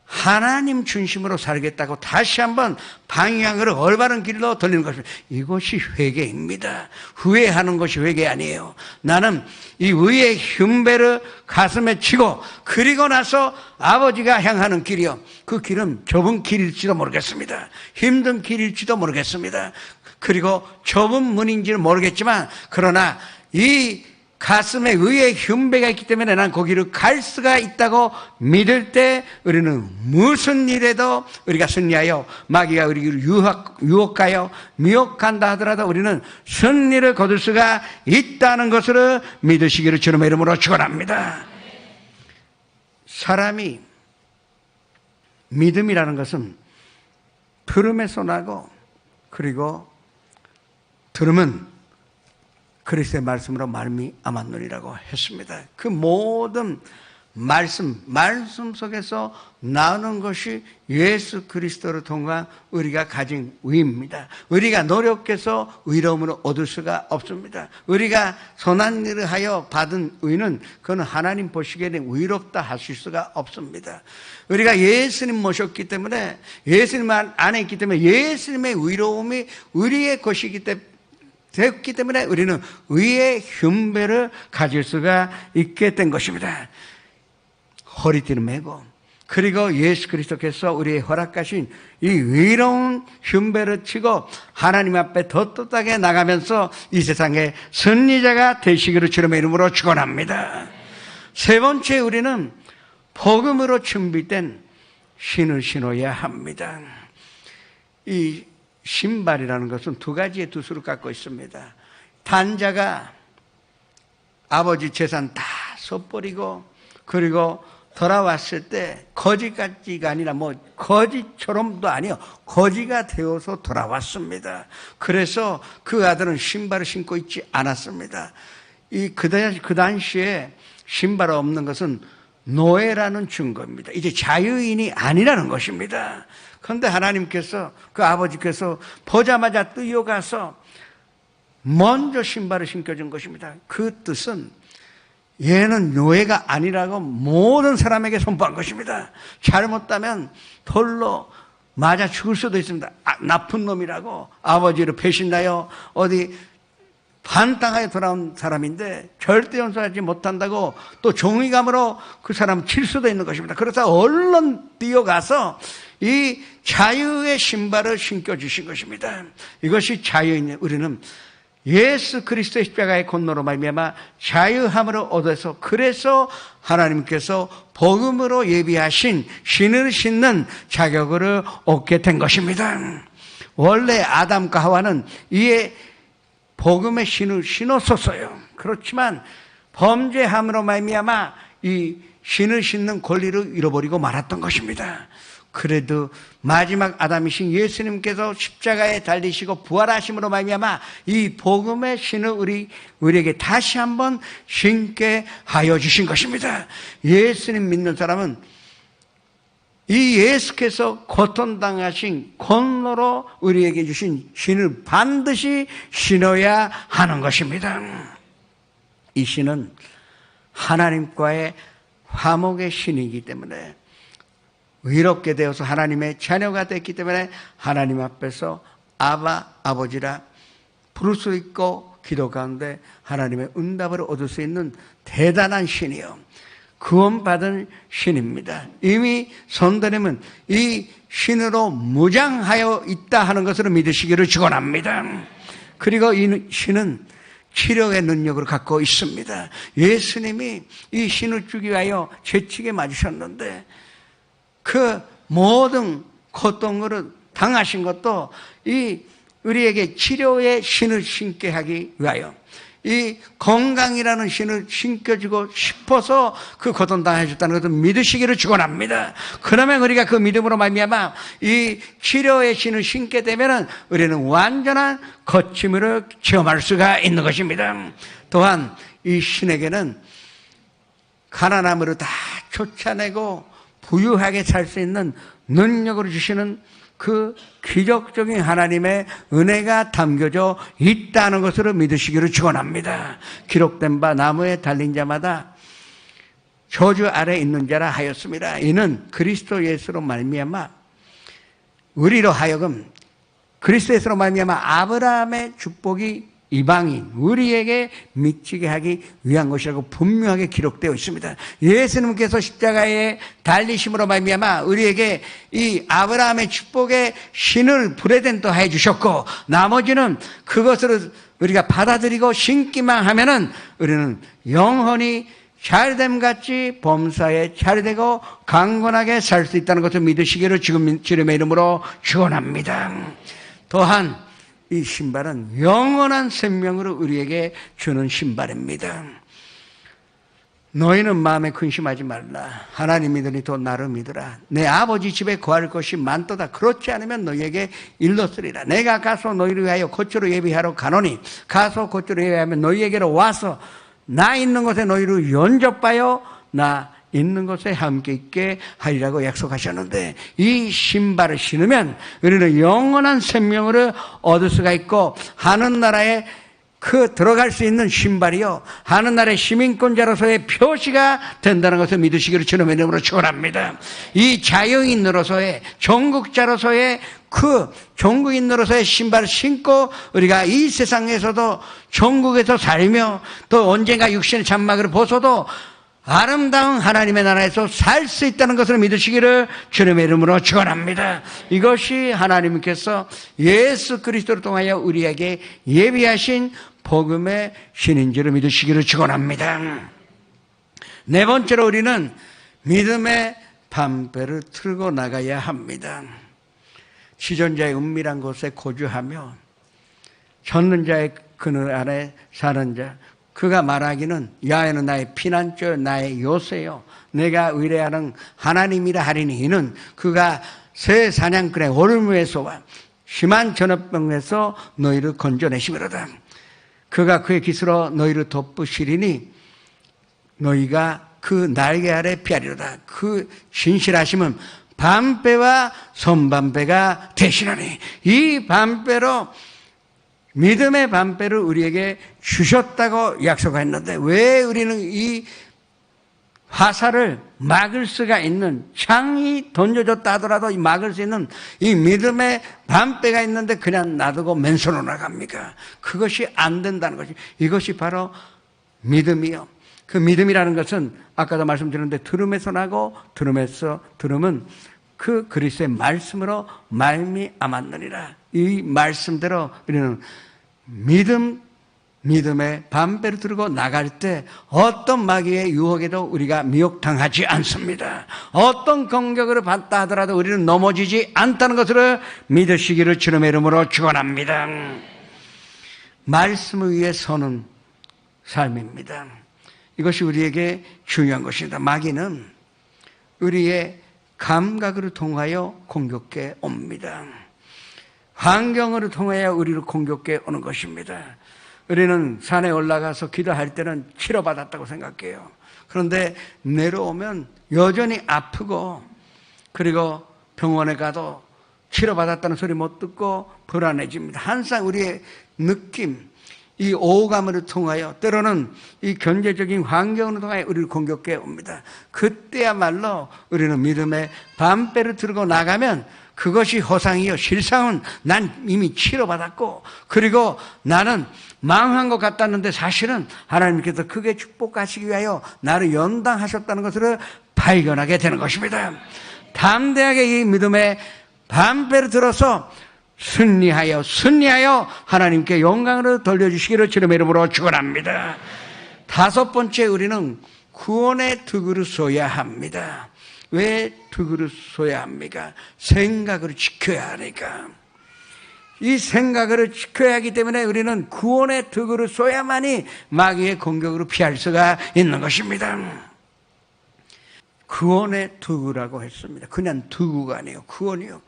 하나님 중심으로 살겠다고 다시 한번 방향을 올바른 길로 돌리는 것입니다. 이것이 회개입니다. 후회하는 것이 회개 아니에요. 나는 이 의의 흉배를 가슴에 치고 그리고 나서 아버지가 향하는 길이요. 그 길은 좁은 길일지도 모르겠습니다. 힘든 길일지도 모르겠습니다. 그리고 좁은 문인지는 모르겠지만 그러나 이 가슴에 의의 흉배가 있기 때문에 난 거기를 갈 수가 있다고 믿을 때 우리는 무슨 일에도 우리가 승리하여 마귀가 우리를 유혹하여 미혹한다 하더라도 우리는 승리를 거둘 수가 있다는 것을 믿으시기를 주님의 이름으로 축원합니다. 사람이 믿음이라는 것은 들음에서 나고 그리고 들음은 그리스도의 말씀으로 말미암았느니라고 했습니다. 그 모든 말씀 속에서 나오는 것이 예수 그리스도를 통한 우리가 가진 의입니다. 우리가 노력해서 의로움을 얻을 수가 없습니다. 우리가 선한 일을 하여 받은 의는 그건 하나님 보시기에는 의롭다 하실 수가 없습니다. 우리가 예수님 모셨기 때문에 예수님 안에 있기 때문에 예수님의 의로움이 우리의 것이기 때문에 되었기 때문에 우리는 의의 흉배를 가질 수가 있게 된 것입니다. 허리띠를 메고 그리고 예수 그리스도께서 우리의 허락하신 이 의로운 흉배를 치고 하나님 앞에 떳떳하게 나가면서 이 세상의 승리자가 되시기를 주님의 이름으로 축원합니다. 세 번째, 우리는 복음으로 준비된 신을 신어야 합니다. 이 신발이라는 것은 두 가지의 두수를 갖고 있습니다. 단자가 아버지 재산 다 써버리고 그리고 돌아왔을 때 거지같이가 아니라 거지처럼도 아니요, 거지가 되어서 돌아왔습니다. 그래서 그 아들은 신발을 신고 있지 않았습니다. 그 당시에 신발 없는 것은 노예라는 증거입니다. 이제 자유인이 아니라는 것입니다. 그런데 하나님께서, 그 아버지께서 보자마자 뛰어가서 먼저 신발을 신겨준 것입니다. 그 뜻은 얘는 노예가 아니라고 모든 사람에게 선포한 것입니다. 잘못하면 돌로 맞아 죽을 수도 있습니다. 나쁜 놈이라고 아버지를 배신하여 어디 반땅하여 돌아온 사람인데 절대 용서하지 못한다고 또 정의감으로 그 사람 칠 수도 있는 것입니다. 그래서 얼른 뛰어가서 이 자유의 신발을 신겨주신 것입니다. 이것이 자유인, 우리는 예수 그리스도의 십자가의 권노로 말미암아 자유함을 얻어서, 그래서 하나님께서 복음으로 예비하신 신을 신는 자격을 얻게 된 것입니다. 원래 아담과 하와는 이에 복음의 신을 신었었어요. 그렇지만 범죄함으로 말미암아 이 신을 신는 권리를 잃어버리고 말았던 것입니다. 그래도 마지막 아담이신 예수님께서 십자가에 달리시고 부활하심으로 말미암아 이 복음의 신을 우리에게 다시 한번 신게 하여 주신 것입니다. 예수님 믿는 사람은 이 예수께서 고통당하신 권노로 우리에게 주신 신을 반드시 신어야 하는 것입니다. 이 신은 하나님과의 화목의 신이기 때문에, 의롭게 되어서 하나님의 자녀가 됐기 때문에 하나님 앞에서 아바, 아버지라 부를 수 있고 기도 가운데 하나님의 응답을 얻을 수 있는 대단한 신이요, 구원받은 신입니다. 이미 성도님은 이 신으로 무장하여 있다 하는 것으로 믿으시기를 축원합니다. 그리고 이 신은 치료의 능력을 갖고 있습니다. 예수님이 이 신을 주기 위하여 채찍에 맞으셨는데 그 모든 고통을 당하신 것도 이 우리에게 치료의 신을 신게 하기 위하여, 이 건강이라는 신을 신겨주고 싶어서 그 고통 당하셨다는 것을 믿으시기를 축원합니다. 그러면 우리가 그 믿음으로 말미암아 이 치료의 신을 신게 되면은 우리는 완전한 거침을 체험할 수가 있는 것입니다. 또한 이 신에게는 가난함으로 다 쫓아내고 부유하게 살 수 있는 능력을 주시는 그 기적적인 하나님의 은혜가 담겨져 있다는 것으로 믿으시기를 축원합니다. 기록된 바 나무에 달린 자마다 저주 아래 있는 자라 하였습니다. 이는 그리스도 예수로 말미암아 우리로 하여금 그리스도 예수로 말미암아 아브라함의 축복이 이방인 우리에게 미치게 하기 위한 것이라고 분명하게 기록되어 있습니다. 예수님께서 십자가에 달리심으로 말미암아 우리에게 이 아브라함의 축복의 신을 브레덴도 해 주셨고, 나머지는 그것을 우리가 받아들이고 신기만 하면은 우리는 영원히 잘됨같이 범사에 잘되고 강건하게 살 수 있다는 것을 믿으시기를 지금 주님의 이름으로 축원합니다. 또한 이 신발은 영원한 생명으로 우리에게 주는 신발입니다. 너희는 마음에 근심하지 말라. 하나님 믿으니 또 나를 믿으라. 내 아버지 집에 구할 것이 많도다. 그렇지 않으면 너희에게 일렀으리라. 내가 가서 너희를 위하여 거처로 예비하러 가노니 가서 거처로 예비하면 너희에게로 와서 나 있는 곳에 너희를 영접하여 나 있는 곳에 함께 있게 하리라고 약속하셨는데, 이 신발을 신으면 우리는 영원한 생명을 얻을 수가 있고, 하늘나라에 그 들어갈 수 있는 신발이요 하늘나라의 시민권자로서의 표시가 된다는 것을 믿으시기를 주님의 이름으로 축원합니다. 이 자유인으로서의 종국자로서의 그 종국인으로서의 신발을 신고 우리가 이 세상에서도 종국에서 살며 또 언젠가 육신의 장막을 벗어도 아름다운 하나님의 나라에서 살 수 있다는 것을 믿으시기를 주님의 이름으로 축원합니다. 이것이 하나님께서 예수 그리스도를 통하여 우리에게 예비하신 복음의 신인 줄을 믿으시기를 축원합니다. 네 번째로 우리는 믿음의 담배를 틀고 나가야 합니다. 시전자의 은밀한 곳에 거주하며 젖는 자의 그늘 아래 사는 자, 그가 말하기는 야훼는 나의 피난처 나의 요새요 내가 의뢰하는 하나님이라 하리니, 이는 그가 새 사냥꾼의 올무에서와 심한 전염병에서 너희를 건져내시리로다. 그가 그의 깃으로 너희를 덮으시리니 너희가 그 날개 아래 피하리로다. 그 진실하심은 밤배와 선밤배가 되시나니, 이 밤배로 믿음의 밤배를 우리에게 주셨다고 약속했는데, 왜 우리는 이 화살을 막을 수가 있는, 창이 던져졌다 하더라도 막을 수 있는 이 믿음의 밤배가 있는데 그냥 놔두고 맨손으로 나갑니까? 그것이 안 된다는 것이, 이것이 바로 믿음이요. 그 믿음이라는 것은 아까도 말씀드렸는데 들음에서 나고 들음은 그 그리스도의 말씀으로 말미암았느니라. 이 말씀대로 우리는 믿음의 밤배를 들고 나갈 때 어떤 마귀의 유혹에도 우리가 미혹당하지 않습니다. 어떤 공격을 받다 하더라도 우리는 넘어지지 않다는 것을 믿으시기를 주님의 이름으로 축원합니다. 말씀 위에 서는 삶입니다. 이것이 우리에게 중요한 것입니다. 마귀는 우리의 감각을 통하여 공격해 옵니다. 환경을 통하여 우리를 공격해 오는 것입니다. 우리는 산에 올라가서 기도할 때는 치료받았다고 생각해요. 그런데 내려오면 여전히 아프고, 그리고 병원에 가도 치료받았다는 소리 못 듣고 불안해집니다. 항상 우리의 느낌, 이 오감을 통하여, 때로는 이 경제적인 환경을 통하여 우리를 공격해 옵니다. 그때야말로 우리는 믿음의 밤배를 들고 나가면 그것이 허상이요, 실상은 난 이미 치료받았고, 그리고 나는 망한 것 같았는데 사실은 하나님께서 크게 축복하시기 위하여 나를 연당하셨다는 것을 발견하게 되는 것입니다. 담대하게 이 믿음의 밤배를 들어서 승리하여 하나님께 영광을 돌려주시기를 주님의 이름으로 축원합니다. 다섯 번째, 우리는 구원의 득을 쏘야 합니다. 왜 득을 쏘야 합니까? 생각을 지켜야 하니까. 이 생각을 지켜야 하기 때문에 우리는 구원의 득을 쏘야만이 마귀의 공격으로 피할 수가 있는 것입니다. 구원의 득이라고 했습니다. 그냥 득우가 아니에요. 구원이요.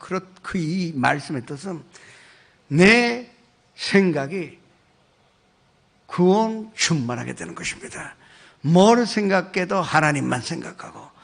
이 말씀의 뜻은 내 생각이 구원 충만하게 되는 것입니다. 뭘 생각해도 하나님만 생각하고,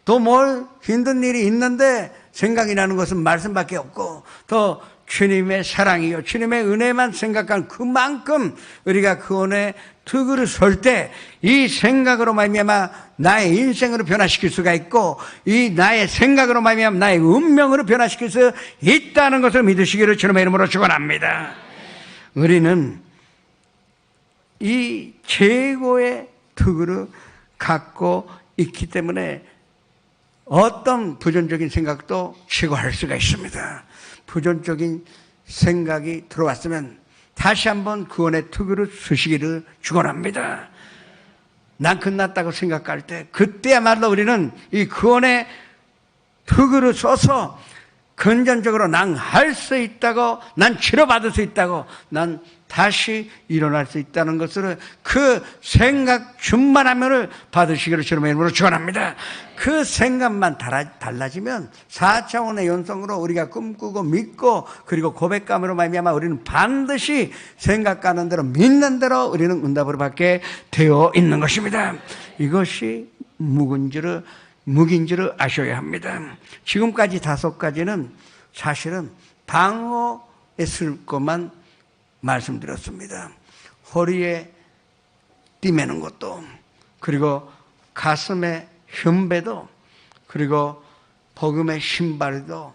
또 뭘 힘든 일이 있는데 생각이 나는 것은 말씀밖에 없고, 또 주님의 사랑이요, 주님의 은혜만 생각한 그만큼 우리가 구원의 득을 설 때 이 생각으로 말미암아 나의 인생으로 변화시킬 수가 있고, 이 나의 생각으로 말미암아 나의 운명으로 변화시킬 수 있다는 것을 믿으시기를 주님의 이름으로 축원합니다. 우리는 이 최고의 득을 갖고 있기 때문에 어떤 부정적인 생각도 제거할 수가 있습니다. 부정적인 생각이 들어왔으면 다시 한번 구원의 득을 쓰시기를 축원합니다. 난 끝났다고 생각할 때 그때야말로 우리는 이 구원의 득을 써서 근전적으로 난 할 수 있다고, 난 치료받을 수 있다고, 난 다시 일어날 수 있다는 것을 그 생각 충만함을 받으시기를 주님의 이름으로 축원합니다. 그 생각만 달라지면 4차원의 연성으로 우리가 꿈꾸고 믿고 그리고 고백감으로 말미암아 우리는 반드시 생각하는 대로 믿는 대로 우리는 응답을 받게 되어 있는 것입니다. 이것이 무기인지를 아셔야 합니다. 지금까지 5가지는 사실은 방어에 쓸 것만 말씀드렸습니다. 허리에 띠매는 것도, 그리고 가슴에 흉배도, 그리고 복음의 신발도,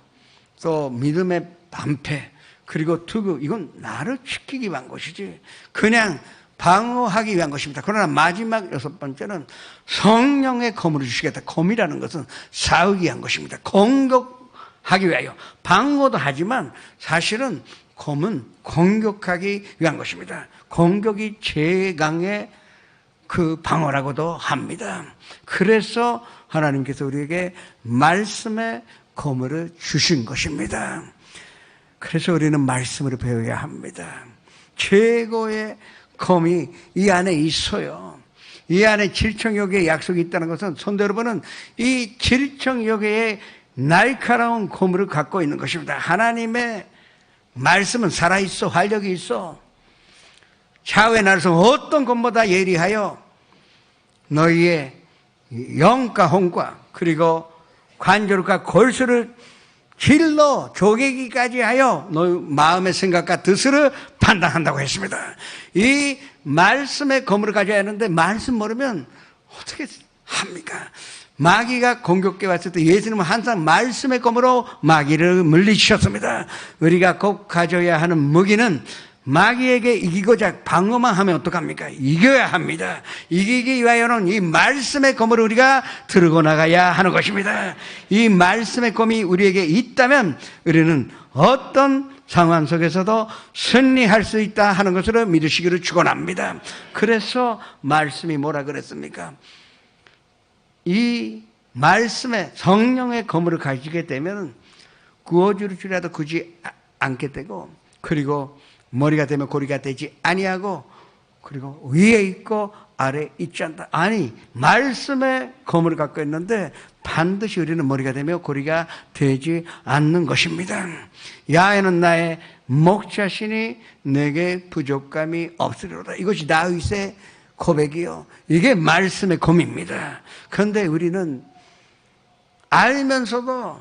또 믿음의 방패, 그리고 투구, 이건 나를 지키기 위한 것이지 그냥 방어하기 위한 것입니다. 그러나 마지막 6번째는 성령의 검을 주시겠다. 검이라는 것은 싸우기 위한 것입니다. 공격하기 위하여. 방어도 하지만 사실은 검은 공격하기 위한 것입니다. 공격이 최강의 그 방어라고도 합니다. 그래서 하나님께서 우리에게 말씀의 검을 주신 것입니다. 그래서 우리는 말씀을 배워야 합니다. 최고의 검이 이 안에 있어요. 이 안에 질청여개의 약속이 있다는 것은 성도 여러분은 이 질청여개의 날카로운 검을 갖고 있는 것입니다. 하나님의 말씀은 살아있어, 활력이 있어. 좌우의 날성 어떤 것보다 예리하여 너희의 영과 혼과 그리고 관절과 골수를 길러 쪼개기까지 하여 너희 마음의 생각과 뜻을 판단한다고 했습니다. 이 말씀의 검을 가져야 하는데 말씀 모르면 어떻게 합니까? 마귀가 공격해 왔을 때 예수님은 항상 말씀의 검으로 마귀를 물리치셨습니다. 우리가 꼭 가져야 하는 무기는 마귀에게 이기고자 방어만 하면 어떡합니까? 이겨야 합니다. 이기기 위하여는 이 말씀의 검을 우리가 들고 나가야 하는 것입니다. 이 말씀의 검이 우리에게 있다면 우리는 어떤 상황 속에서도 승리할 수 있다 하는 것을 믿으시기를 축원합니다. 그래서 말씀이 뭐라 그랬습니까? 이 말씀의 성령의 검을 가지게 되면 구워줄 줄이라도 구지 않게 되고, 그리고 머리가 되면 고리가 되지 아니하고, 그리고 위에 있고 아래 있지 않다. 아니, 말씀의 검을 갖고 있는데 반드시 우리는 머리가 되며 고리가 되지 않는 것입니다. 야훼는 나의 목자시니 내게 부족함이 없으리로다. 이것이 다윗의 고백이요, 이게 말씀의 검입니다. 그런데 우리는 알면서도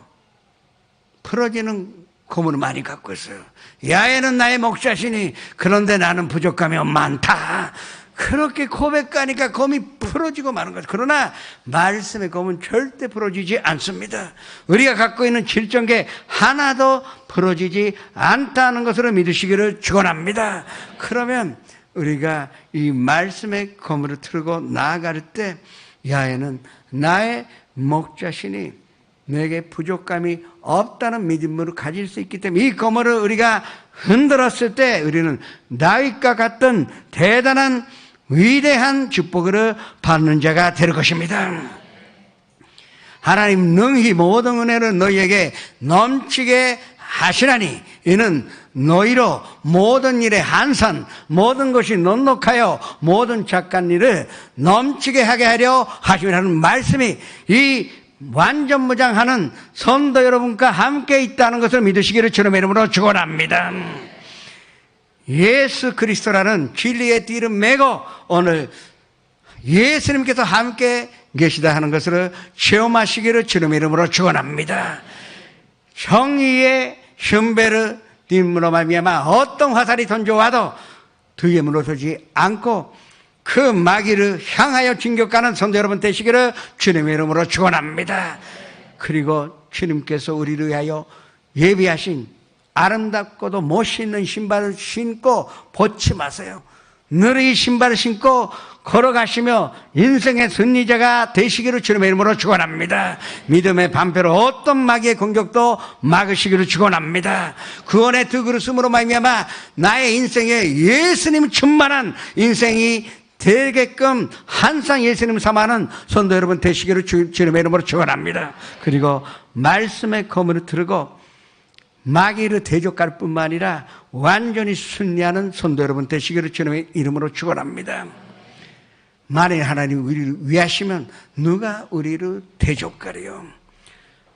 풀어지는 검을 많이 갖고 있어요. 야훼는 나의 목자시니 그런데 나는 부족함이 많다. 그렇게 고백하니까 검이 풀어지고 마는 거죠. 그러나 말씀의 검은 절대 풀어지지 않습니다. 우리가 갖고 있는 질정계 하나도 풀어지지 않다는 것으로 믿으시기를 축원합니다. 그러면 우리가 이 말씀의 검을 틀고 나아갈 때 야훼는 나의 목자시니 내게 부족함이 없다는 믿음으로 가질 수 있기 때문에 이 거물을 우리가 흔들었을 때 우리는 다윗과 같은 대단한 위대한 축복을 받는 자가 될 것입니다. 하나님 능히 모든 은혜를 너희에게 넘치게 하시나니 이는 너희로 모든 일에 한산 모든 것이 넉넉하여 모든 착한 일을 넘치게 하게 하려 하시라는 말씀이 이 완전무장하는 성도 여러분과 함께 있다는 것을 믿으시기를 주님의 이름으로 축원합니다. 예수 그리스도라는 진리의 띠를 메고 오늘 예수님께서 함께 계시다 하는 것을 체험하시기를 주님의 이름으로 축원합니다. 정의의 신배를 띠므로 말미암아 어떤 화살이 던져와도 뒤에 물러서지 않고 그 마귀를 향하여 진격하는 성도 여러분 되시기를 주님의 이름으로 축원합니다. 그리고 주님께서 우리를 위하여 예비하신 아름답고도 멋있는 신발을 신고 벗지 마세요. 늘 이 신발을 신고 걸어가시며 인생의 승리자가 되시기를 주님의 이름으로 축원합니다. 믿음의 방패로 어떤 마귀의 공격도 막으시기를 축원합니다. 구원의 두 그릇음으로 말미암아 나의 인생에 예수님 충만한 인생이 되게끔 항상 예수님 삼아하는 성도 여러분 되시기를 주님의 이름으로 축원합니다. 그리고 말씀의 검을 들고 마귀를 대적할 뿐만 아니라 완전히 승리하는 성도 여러분 되시기를 주님의 이름으로 축원합니다. 만일 하나님 우리를 위하시면 누가 우리를 대적하리요?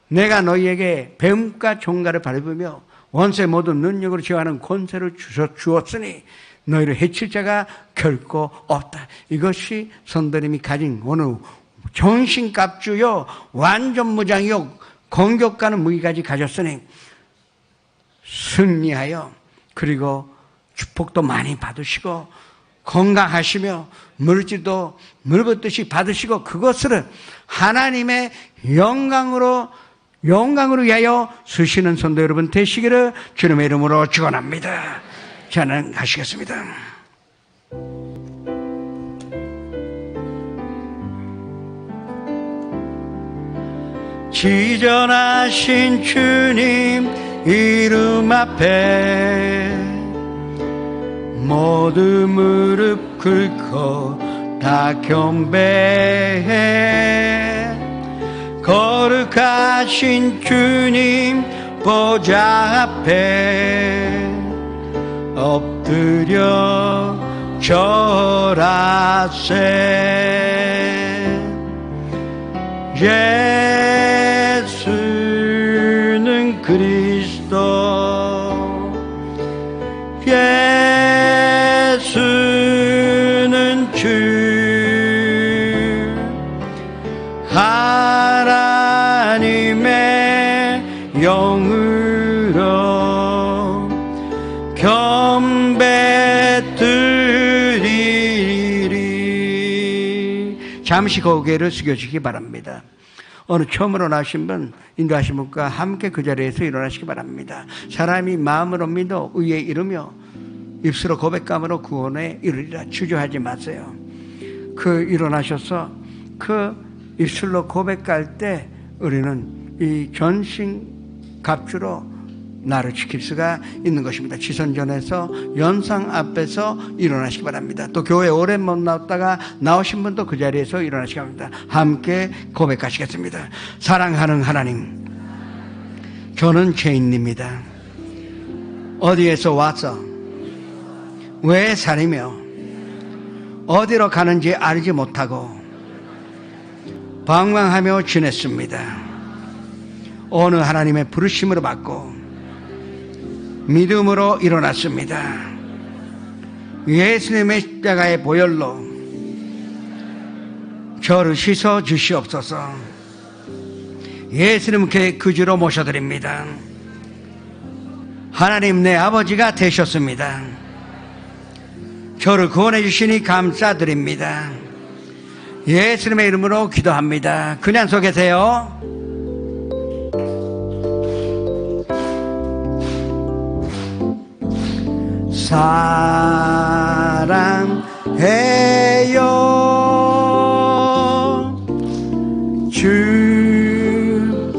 내가 너희에게 뱀과 종가를 밟으며 원수의 모든 능력으로 제어하는 권세를 주었으니 너희를 해칠 자가 결코 없다. 이것이 성도님이 가진 오늘 정신갑주요 완전무장이요 공격가는 무기까지 가졌으니 승리하여 그리고 축복도 많이 받으시고 건강하시며 물질도 물붓듯이 받으시고 그것을 하나님의 영광으로 위하여 쓰시는 성도 여러분 되시기를 주님의 이름으로 축원합니다. 저는 가시겠습니다. 지전하신 주님 이름 앞에 모두 무릎 꿇고 다 경배해 거룩하신 주님 보좌 앞에 엎드려 절하세. 예수는 그리스도 예수는 주 하나님의 영으로 경배드리리. 잠시 고개를 숙여주시기 바랍니다. 오늘 처음으로 나신 분, 인도하신 분과 함께 그 자리에서 일어나시기 바랍니다. 사람이 마음으로 믿어 의에 이르며 입술로 고백함으로 구원에 이르리라. 주저하지 마세요. 그 일어나셔서 그 입술로 고백할 때 우리는 이 전신갑주로 나를 지킬 수가 있는 것입니다. 지선전에서 연상 앞에서 일어나시기 바랍니다. 또 교회 오래 못 나왔다가 나오신 분도 그 자리에서 일어나시기 바랍니다. 함께 고백하시겠습니다. 사랑하는 하나님, 저는 죄인입니다. 어디에서 와서 왜 살이며 어디로 가는지 알지 못하고 방황하며 지냈습니다. 오늘 하나님의 부르심으로 받고 믿음으로 일어났습니다. 예수님의 십자가의 보혈로 저를 씻어 주시옵소서. 예수님께 그주로 모셔드립니다. 하나님 내 아버지가 되셨습니다. 저를 구원해 주시니 감사드립니다. 예수님의 이름으로 기도합니다. 그냥 서 계세요. 사랑해요 주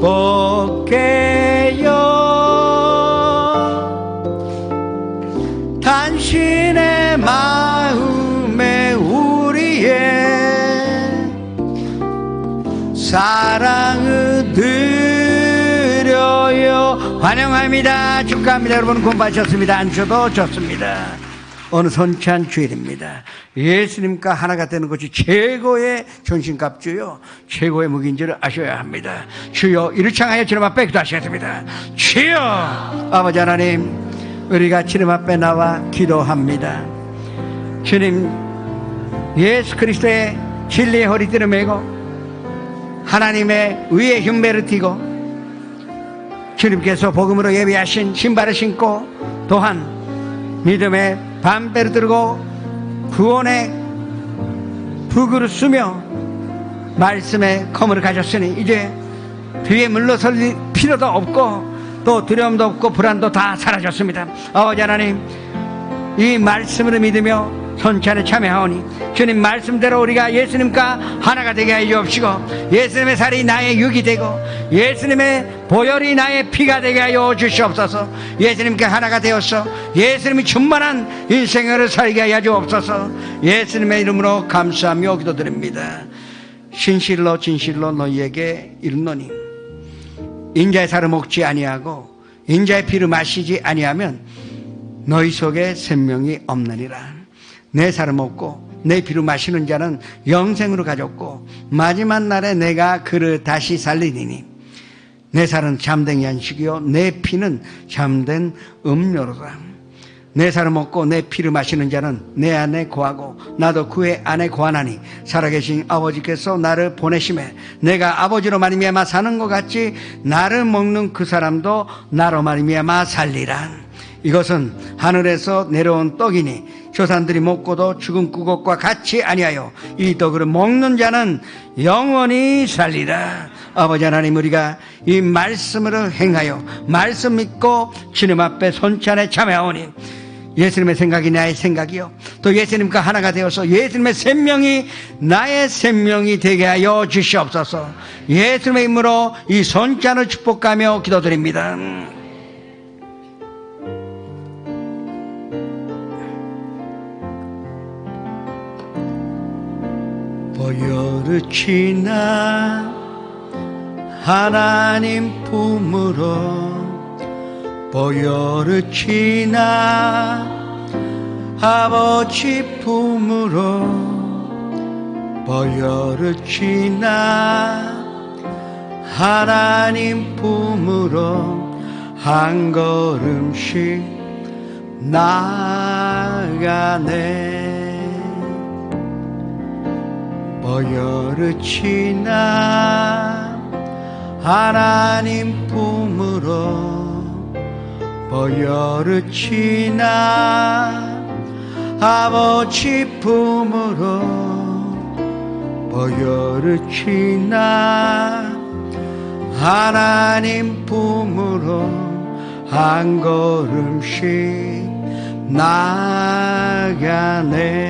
축하합니다. 축하합니다. 여러분 공부하셨습니다. 안 쉬어도 좋습니다. 오늘 손찬 주일입니다. 예수님과 하나가 되는 것이 최고의 전신갑주요, 최고의 무기인 줄 아셔야 합니다. 주여, 이를 향하여 주님 앞에 기도하시겠습니다. 주여, 아버지 하나님, 우리가 주님 앞에 나와 기도합니다. 주님, 예수 그리스도의 진리의 허리띠를 메고 하나님의 의의 흉배를 띠고 주님께서 복음으로 예비하신 신발을 신고 또한 믿음의 반배를 들고 구원의 부구를 쓰며 말씀의 검을 가졌으니 이제 뒤에 물러설 필요도 없고 또 두려움도 없고 불안도 다 사라졌습니다. 아버지 하나님, 이 말씀을 믿으며 손찬에 참여하오니 주님 말씀대로 우리가 예수님과 하나가 되게 하여 주옵시고 예수님의 살이 나의 육이 되고 예수님의 보혈이 나의 피가 되게 하여 주시옵소서. 예수님께 하나가 되어서 예수님이 충만한 인생을 살게 하여 주옵소서. 예수님의 이름으로 감사하며 기도드립니다. 진실로 진실로 너희에게 이르노니 인자의 살을 먹지 아니하고 인자의 피를 마시지 아니하면 너희 속에 생명이 없느니라. 내 살을 먹고 내 피를 마시는 자는 영생으로 가졌고 마지막 날에 내가 그를 다시 살리리니 내 살은 잠든 양식이요 내 피는 잠든 음료로다. 내 살을 먹고 내 피를 마시는 자는 내 안에 거하고 나도 그의 안에 거하나니 살아계신 아버지께서 나를 보내심에 내가 아버지로 말미암아 사는 것 같이 나를 먹는 그 사람도 나로 말미암아 살리라. 이것은 하늘에서 내려온 떡이니 조상들이 먹고도 죽은 그것과 같이 아니하여 이 떡을 먹는 자는 영원히 살리라. 아버지 하나님, 우리가 이 말씀을 행하여 말씀 믿고 주님 앞에 손찬에 참여하오니 예수님의 생각이 나의 생각이요 또 예수님과 하나가 되어서 예수님의 생명이 나의 생명이 되게 하여 주시옵소서. 예수님의 이름으로 이 손찬을 축복하며 기도드립니다. 보혈을 지나 하나님 품으로 보혈을 지나 아버지 품으로 보혈을 지나 하나님 품으로 한 걸음씩 나아가네. 보혈을 지나 하나님 품으로 보혈을 지나 아버지 품으로 보혈을 지나 하나님 품으로 한 걸음씩 나아가네.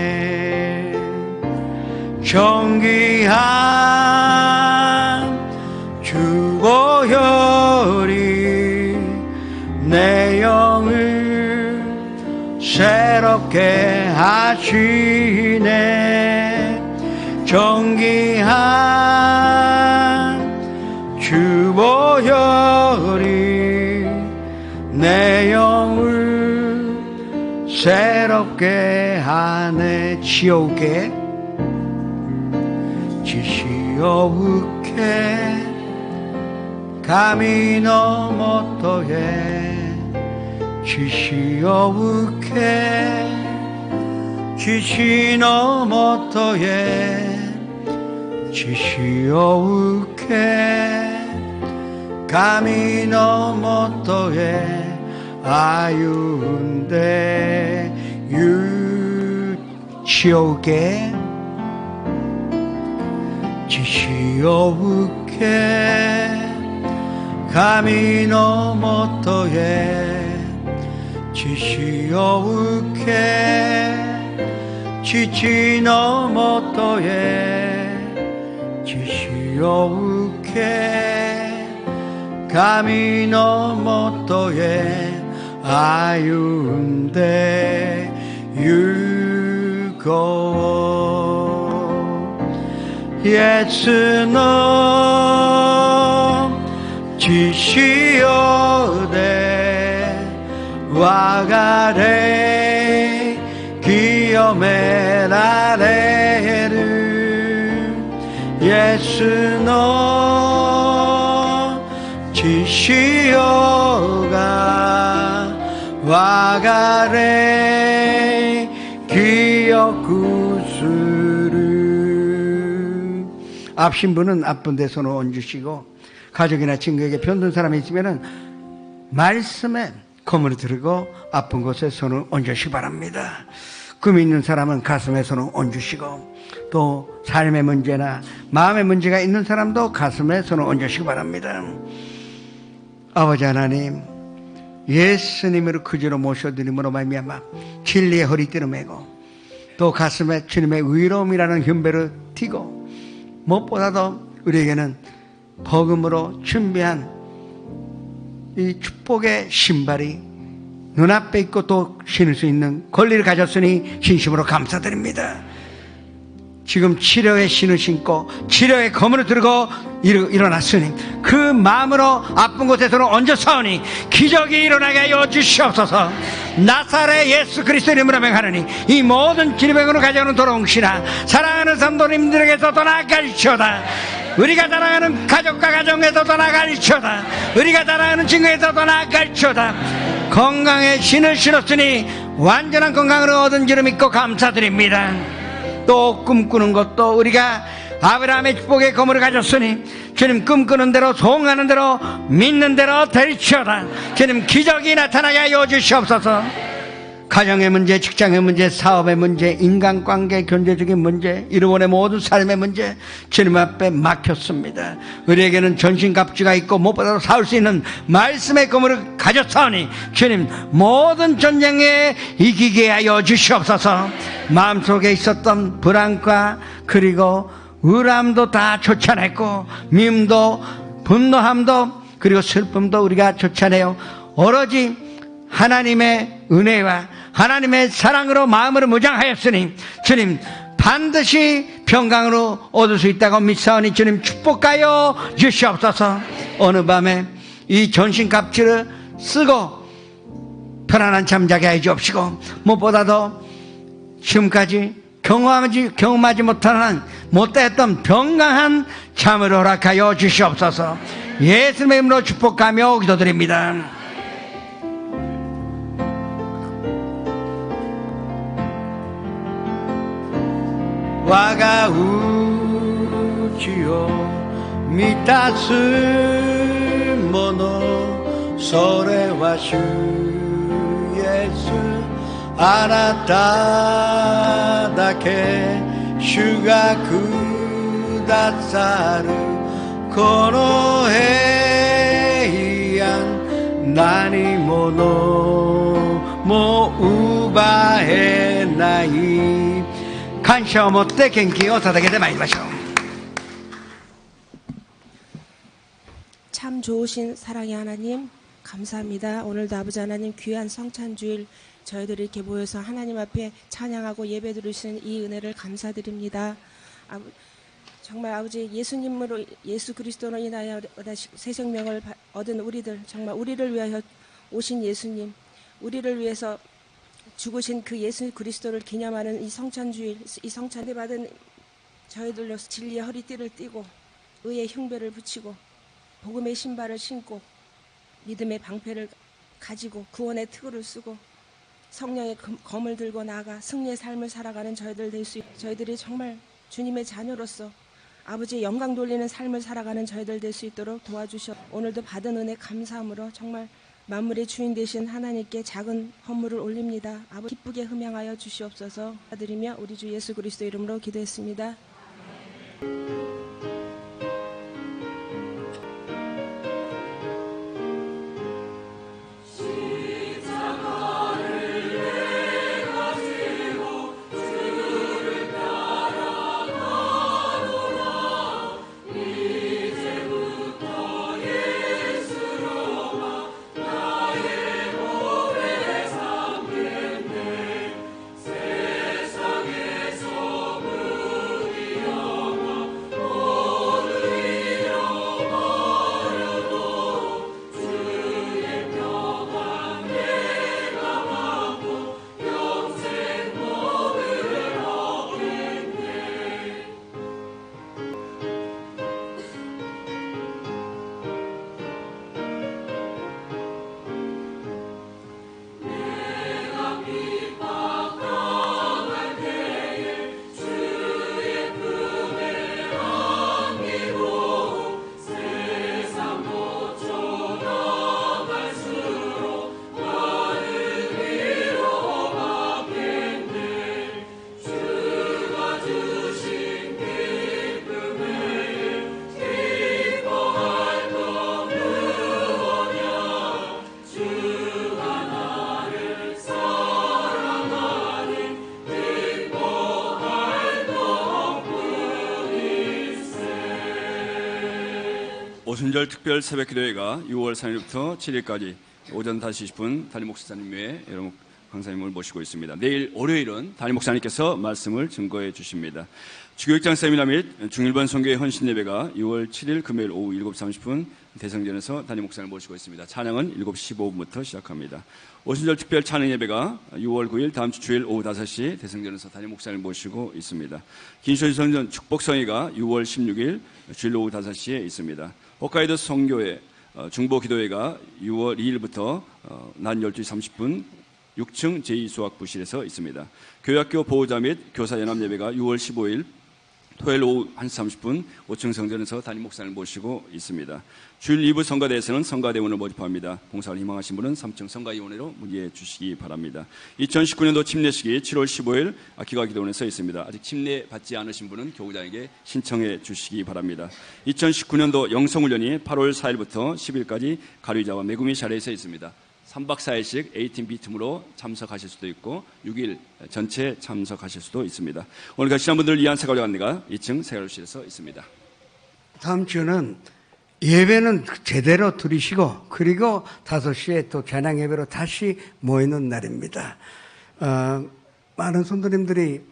정귀한 주 보혈이 내 영을 새롭게 하시네. 정귀한 주 보혈이 내 영을 새롭게 하네. 지옥에 지시오우케 감히 넘어떠에 지시오우케 지시 넘어떠에 지시오우케 감히 넘어떠에 아윤데 유치오게 지시오우케 감히 넘어떠에 지시오우케 지치 넘어떠에 지시오우케 감히 넘어떠에 아윤데 유고 예수는 지시오되 와가레 기요메라레를 예수노 지시오가 와가레 기요구스를 앞신 분은 앞분 데 손을 얹으시고 가족이나 친구에게 병든 사람이 있으면 말씀에 검을 들고 아픈 곳에 손을 얹으시기 바랍니다. 꿈이 있는 사람은 가슴에 손을 얹으시고 또 삶의 문제나 마음의 문제가 있는 사람도 가슴에 손을 얹으시기 바랍니다. 아버지 하나님, 예수님을 그지로 모셔드림으로 말미암아 진리의 허리띠를 메고 또 가슴에 주님의 의로움이라는 흉배를 띠고 무엇보다도 우리에게는 복음으로 준비한 이 축복의 신발이 눈앞에 있고 또 신을 수 있는 권리를 가졌으니 진심으로 감사드립니다. 지금 치료의 신을 신고 치료의 검을 들고 일어났으니 그 마음으로 아픈 곳에서는 얹어서오니 기적이 일어나게 하여 주시옵소서. 나사렛 예수 그리스도 이름으로 명하노니 이 모든 질병으로 가져오는 도롱신아 사랑하는 성도님들에게서 떠나갈지어다. 우리가 사랑하는 가족과 가정에서 떠나갈지어다. 우리가 사랑하는 친구에서 떠나갈지어다. 건강의 신을 신었으니 완전한 건강으로 얻은 줄을 믿고 감사드립니다. 또 꿈꾸는 것도 우리가 아브라함의 축복의 검을 가졌으니 주님 꿈꾸는 대로 소원하는 대로 믿는 대로 될지어다. 주님 기적이 나타나게 하여 주시옵소서. 가정의 문제, 직장의 문제, 사업의 문제, 인간관계, 경제적인 문제, 이르원의 모든 삶의 문제 주님 앞에 막혔습니다. 우리에게는 전신갑주가 있고 무엇보다도 싸울 수 있는 말씀의 검을 가졌사오니 주님 모든 전쟁에 이기게 하여 주시옵소서. 마음속에 있었던 불안과 그리고 우울함도 다 쫓아냈고 미움도 분노함도 그리고 슬픔도 우리가 쫓아내요. 오로지 하나님의 은혜와 하나님의 사랑으로 마음을 무장하였으니 주님 반드시 평강으로 얻을 수 있다고 믿사오니 주님 축복하여 주시옵소서. 어느 밤에 이 전신갑주를 쓰고 편안한 잠자게 해 주옵시고 무엇보다도 지금까지 경험하지 못했던 평강한 잠을 허락하여 주시옵소서. 예수님의 이름으로 축복하며 기도드립니다. 와가 우지요 미타스 모노 소레와 주 예수 아나타 다케 슈가 쿠다사르 코노헤이안 나니모노 모 우바헤나이感謝を持って献金を捧げてまいりましょう。 참 좋으신 사랑의 하나님 감사합니다. 오늘도 아버지 하나님 귀한 성찬주일 저희들이 이렇게 모여서 하나님 앞에 찬양하고 예배 드리시는 이 은혜를 감사드립니다. 정말 아버지 예수님으로 예수 그리스도로 인하여 새 생명을 얻은 우리들 정말 우리를 위하여 오신 예수님 우리를 위해서 죽으신 그 예수 그리스도를 기념하는 이 성찬주일 이 성찬에 받은 저희들로 진리의 허리띠를 띠고 의의 흉배를 붙이고 복음의 신발을 신고 믿음의 방패를 가지고 구원의 특구를 쓰고 성령의 검을 들고 나아가 승리의 삶을 살아가는 저희들 될 수 있고 저희들이 정말 주님의 자녀로서 아버지의 영광 돌리는 삶을 살아가는 저희들 될 수 있도록 도와주셔 오늘도 받은 은혜 감사함으로 정말 만물의 주인 되신 하나님께 작은 헌물을 올립니다. 아버지 기쁘게 흠양하여 주시옵소서. 드리며 우리 주 예수 그리스도 이름으로 기도했습니다. 오순절 특별 새벽 기도회가 6월 3일부터 7일까지 오전 5시 10분 담임 목사님 외에 여러분 강사님을 모시고 있습니다. 내일 월요일은 담임 목사님께서 말씀을 증거해 주십니다. 주교육장 세미나 및 중일반 선교회 헌신 예배가 6월 7일 금요일 오후 7시 30분 대성전에서 담임 목사님을 모시고 있습니다. 찬양은 7시 15분부터 시작합니다. 오순절 특별 찬양 예배가 6월 9일 다음 주 주일 오후 5시 대성전에서 담임 목사님을 모시고 있습니다. 긴쇼 성전 축복성회가 6월 16일 주일 오후 5시에 있습니다. 홋카이도 성교회 중보 기도회가 6월 2일부터 낮 12시 30분 6층 제2수학부실에서 있습니다. 교회학교 보호자 및 교사 연합 예배가 6월 15일 토요일 오후 1시 30분 5층 성전에서 담임 목사님을 모시고 있습니다. 주일 2부 성가대에서는 성가대원을 모집합니다. 봉사를 희망하신 분은 3층 성가위원회로 문의해 주시기 바랍니다. 2019년도 침례식이 7월 15일 기가 기도원에서 있습니다. 아직 침례 받지 않으신 분은 교구장에게 신청해 주시기 바랍니다. 2019년도 영성훈련이 8월 4일부터 10일까지 가류자와 메구미 샤레에서 있습니다. 3박 4일씩 A팀, B팀으로 참석하실 수도 있고 6일 전체 참석하실 수도 있습니다. 오늘 가시는 분들을 위한 새가려 안내가 2층 새가려실에서 있습니다. 다음 주는 예배는 제대로 드리시고 그리고 5시에 또 찬양 예배로 다시 모이는 날입니다. 많은 성도님들이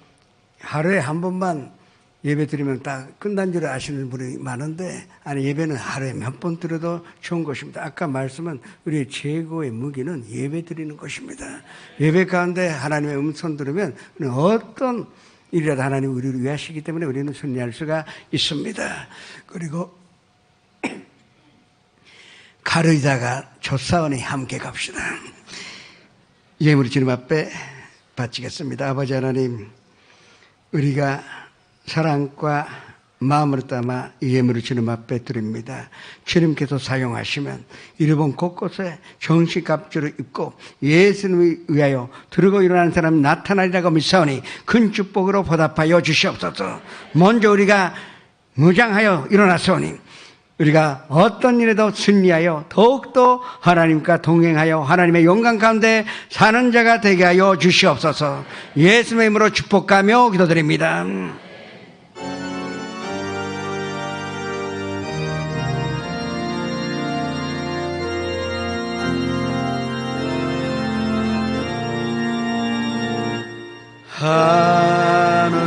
하루에 한 번만 예배 드리면 딱 끝난 줄 아시는 분이 많은데, 아니, 예배는 하루에 몇 번 드려도 좋은 것입니다. 아까 말씀은 우리의 최고의 무기는 예배 드리는 것입니다. 예배 가운데 하나님의 음성 들으면 어떤 일이라도 하나님 우리를 위하시기 때문에 우리는 승리할 수가 있습니다. 그리고 가르이다가 조사원이 함께 갑시다. 예물을 주님 앞에 바치겠습니다. 아버지 하나님, 우리가 사랑과 마음을 담아 이 예물을 주님 앞에 드립니다. 주님께서 사용하시면 일본 곳곳에 정식갑주를 입고 예수님을 위하여 들고 일어나는 사람이 나타나리라고 믿사오니 큰 축복으로 보답하여 주시옵소서. 먼저 우리가 무장하여 일어났사오니 우리가 어떤 일에도 승리하여 더욱더 하나님과 동행하여 하나님의 영광 가운데 사는 자가 되게 하여 주시옵소서. 예수님의 이름으로 축복하며 기도드립니다. 하늘에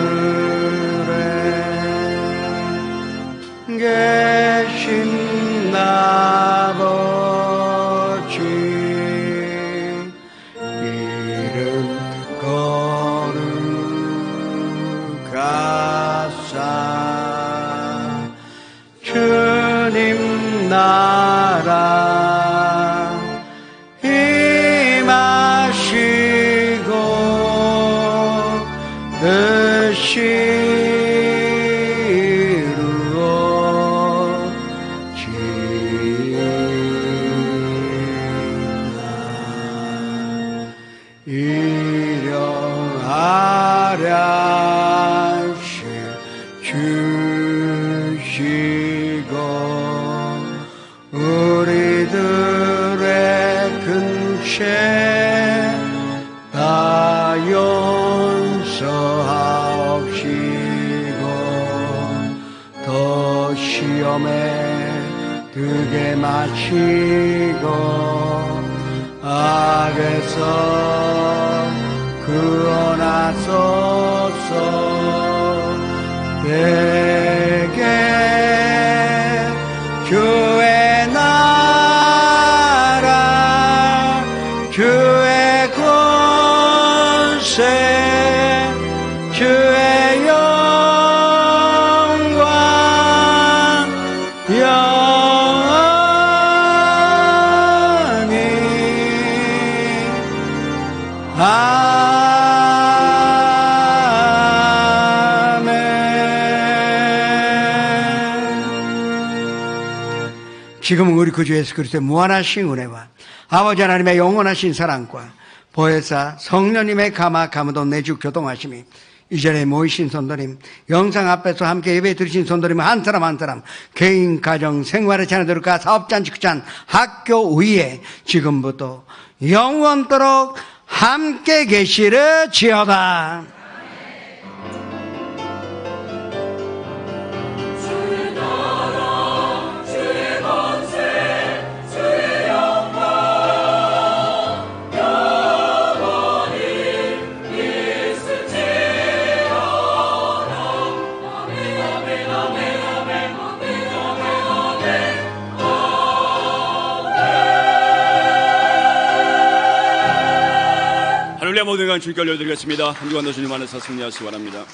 계신 아버지, 이름 거룩하사 주님 나라 임하시고 뜻이 이루어지이다. 일용하랴 주시고 우리들의 근체 다 용서하옵시고 더 시험에 들게 마시고 악에서 구원하소서. 내게 주의 나라 주의 권세 주의 영광 영원히 지금은 우리 구주 예수 그리스도의 무한하신 은혜와 아버지 하나님의 영원하신 사랑과 보혜사 성령님의 감화 감동 내주 교통하심이 이 자리에 모이신 성도님, 영상 앞에서 함께 예배 드리신 성도님 한 사람 한 사람 개인 가정 생활의 자녀들과 사업잔 직장 학교 위에 지금부터 영원토록 함께 계시르지어다. 주의 나라 주의 모든 건 주님께 올려드리겠습니다. 한 주간도 주님 안에서 승리하시기 바랍니다.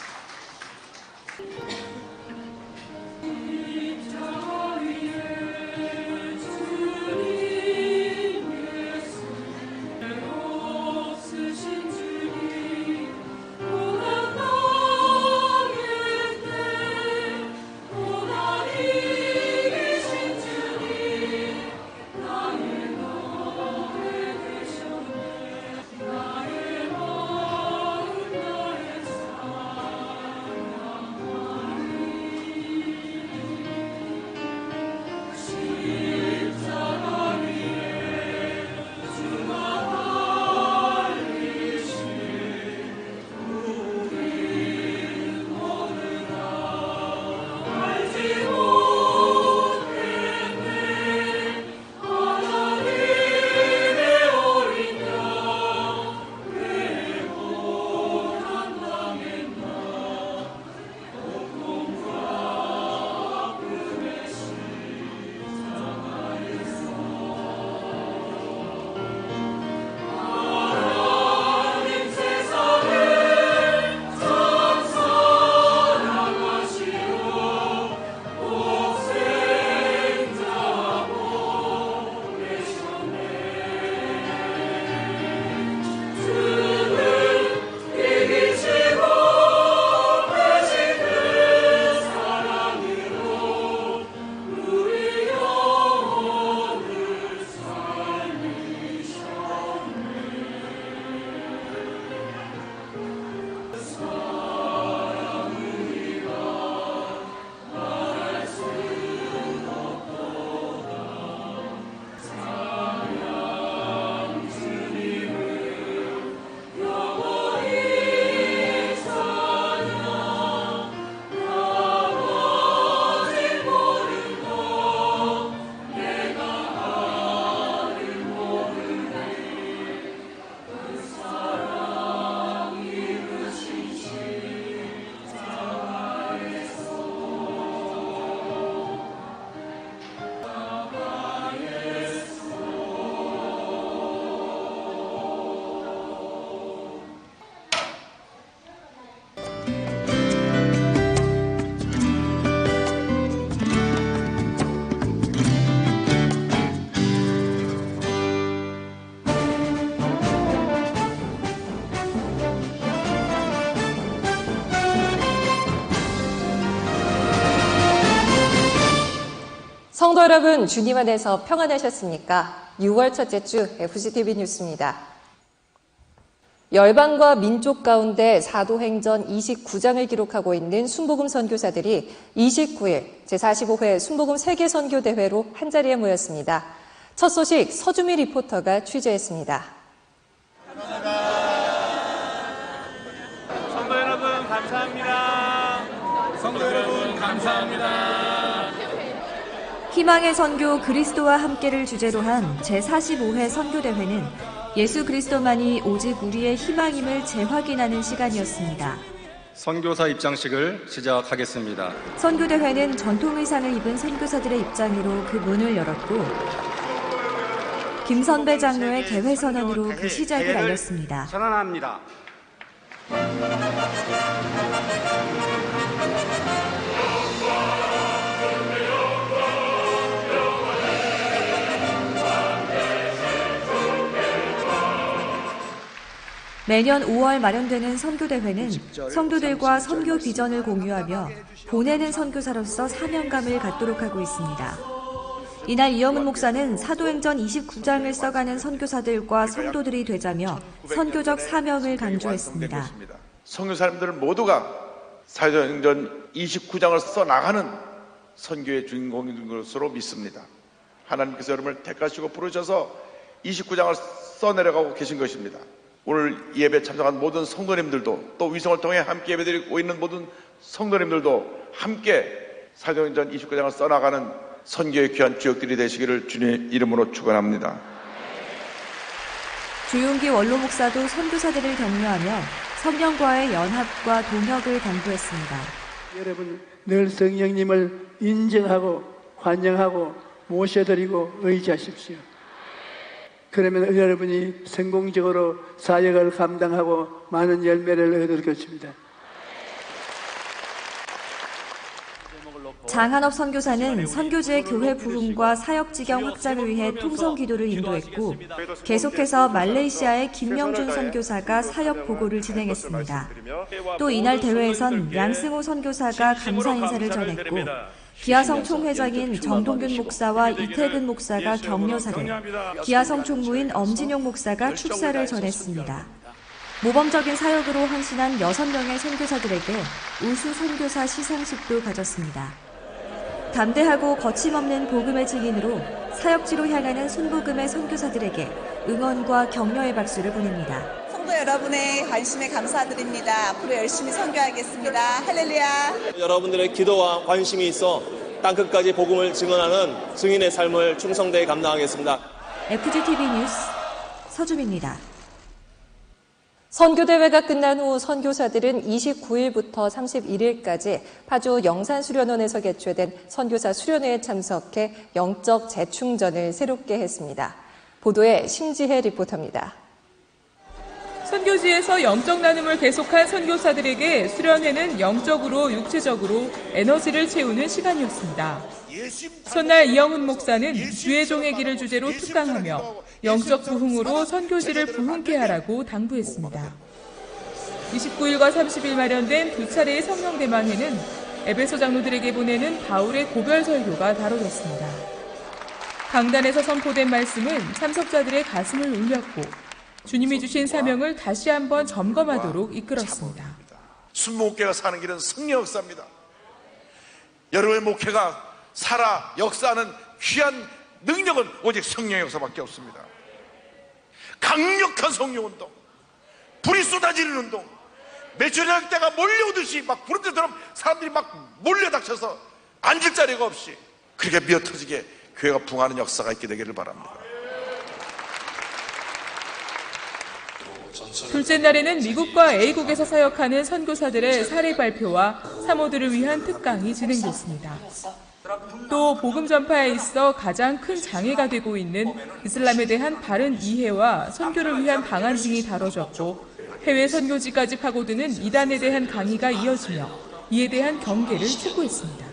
성도 여러분, 주님 안에서 평안하셨습니까? 6월 첫째 주 FCTV 뉴스입니다. 열방과 민족 가운데 사도행전 29장을 기록하고 있는 순복음 선교사들이 29일 제45회 순복음 세계선교대회로 한자리에 모였습니다. 첫 소식 서주미 리포터가 취재했습니다. 성도 여러분 감사합니다. 성도 여러분 감사합니다. 희망의 선교 그리스도와 함께를 주제로 한 제45회 선교대회는 예수 그리스도만이 오직 우리의 희망임을 재확인하는 시간이었습니다. 선교사 입장식을 시작하겠습니다. 선교대회는 전통 의상을 입은 선교사들의 입장으로 그 문을 열었고 김선배 장로의 개회 선언으로 그 시작을 알렸습니다. 선언합니다. 매년 5월 마련되는 선교대회는 성도들과 선교 비전을 공유하며 보내는 선교사로서 사명감을 갖도록 하고 있습니다. 이날 이영훈 목사는 사도행전 29장을 써가는 선교사들과 성도들이 되자며 선교적 사명을 강조했습니다. 선교사님들 모두가 사도행전 29장을 써나가는 선교의 주인공인 것으로 믿습니다. 하나님께서 여러분을 택하시고 부르셔서 29장을 써내려가고 계신 것입니다. 오늘 예배 참석한 모든 성도님들도 또 위성을 통해 함께 예배드리고 있는 모든 성도님들도 함께 사도행전 29장을 써나가는 선교의 귀한 주역들이 되시기를 주님의 이름으로 축원합니다. 조용기 원로 목사도 선교사들을 격려하며 성령과의 연합과 동역을 당부했습니다. 여러분 늘 성령님을 인정하고 환영하고 모셔드리고 의지하십시오. 그러면 여러분이 성공적으로 사역을 감당하고 많은 열매를 얻을 것입니다. 장한업 선교사는 선교지의 교회 부흥과 사역 지경 확장을 위해 통성 기도를 인도했고 계속해서 말레이시아의 김명준 선교사가 사역 보고를 진행했습니다. 또 이날 대회에선 양승호 선교사가 감사 인사를 전했고 기아성 총회장인 정동균 목사와 이태근 목사가 격려사를, 기아성 총무인 엄진용 목사가 축사를 전했습니다. 모범적인 사역으로 헌신한 6명의 선교사들에게 우수 선교사 시상식도 가졌습니다. 담대하고 거침없는 복음의 증인으로 사역지로 향하는 순복음의 선교사들에게 응원과 격려의 박수를 보냅니다. 성도 여러분의 관심에 감사드립니다. 앞으로 열심히 선교하겠습니다. 할렐루야. 여러분들의 기도와 관심이 있어 땅끝까지 복음을 증언하는 증인의 삶을 충성되이 감당하겠습니다. FGTV 뉴스 서준입니다. 선교대회가 끝난 후 선교사들은 29일부터 31일까지 파주 영산수련원에서 개최된 선교사 수련회에 참석해 영적 재충전을 새롭게 했습니다. 보도에 심지혜 리포터입니다. 선교지에서 영적 나눔을 계속한 선교사들에게 수련회는 영적으로 육체적으로 에너지를 채우는 시간이었습니다. 첫날 이영훈 목사는 주의 종의 길을 주제로 특강하며 영적 부흥으로 선교지를 부흥케 하라고 당부했습니다. 29일과 30일 마련된 두 차례의 성령 대망회는 에베소 장로들에게 보내는 바울의 고별 설교가 다뤄졌습니다. 강단에서 선포된 말씀은 참석자들의 가슴을 울렸고 주님이 주신 사명을 다시 한번 점검하도록 이끌었습니다. 순목회가 사는 길은 성령 역사입니다. 여러분의 목회가 살아 역사하는 귀한 능력은 오직 성령 역사밖에 없습니다. 강력한 성령운동, 불이 쏟아지는 운동, 메추리알 때가 몰려오듯이 막 부르짖처럼 사람들이 막 몰려닥쳐서 앉을 자리가 없이 그렇게 미어터지게 교회가 부흥하는 역사가 있게 되기를 바랍니다. 둘째 날에는 미국과 A국에서 사역하는 선교사들의 사례 발표와 사모들을 위한 특강이 진행됐습니다. 또 복음 전파에 있어 가장 큰 장애가 되고 있는 이슬람에 대한 바른 이해와 선교를 위한 방안 등이 다뤄졌고 해외 선교지까지 파고드는 이단에 대한 강의가 이어지며 이에 대한 경계를 촉구했습니다.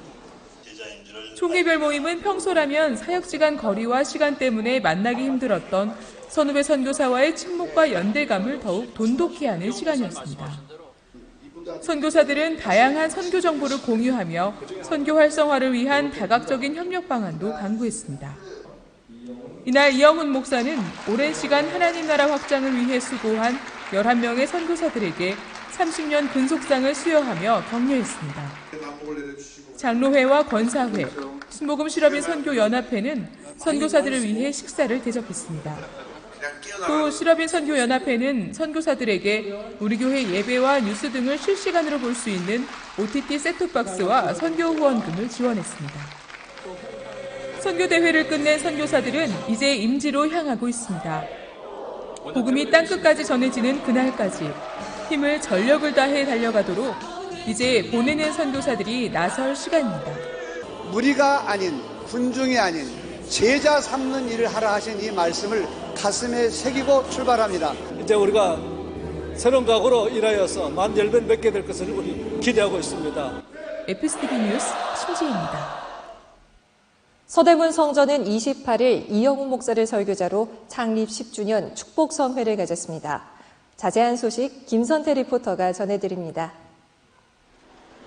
총회별 모임은 평소라면 사역지 간 거리와 시간 때문에 만나기 힘들었던 선후배 선교사와의 친목과 연대감을 더욱 돈독히 하는 시간이었습니다. 선교사들은 다양한 선교 정보를 공유하며 선교 활성화를 위한 다각적인 협력 방안도 강구했습니다. 이날 이영훈 목사는 오랜 시간 하나님 나라 확장을 위해 수고한 11명의 선교사들에게 30년 근속상을 수여하며 격려했습니다. 장로회와 권사회, 순복음 실업인 선교연합회는 선교사들을 위해 식사를 대접했습니다. 또 실업인 선교연합회는 선교사들에게 우리 교회 예배와 뉴스 등을 실시간으로 볼 수 있는 OTT 셋톱박스와 선교 후원금을 지원했습니다. 선교대회를 끝낸 선교사들은 이제 임지로 향하고 있습니다. 복음이 땅끝까지 전해지는 그날까지 힘을 전력을 다해 달려가도록 이제 보내는 선교사들이 나설 시간입니다. 무리가 아닌, 군중이 아닌 제자 삼는 일을 하라 하신 이 말씀을 가슴에 새기고 출발합니다. 이제 우리가 새로운 각오로 일하여서 만 열배 맺게 될 것을 우리 기대하고 있습니다. FGTV 뉴스 심지혜입니다. 서대문 성전은 28일 이영훈 목사를 설교자로 창립 10주년 축복성회를 가졌습니다. 자세한 소식 김선태 리포터가 전해드립니다.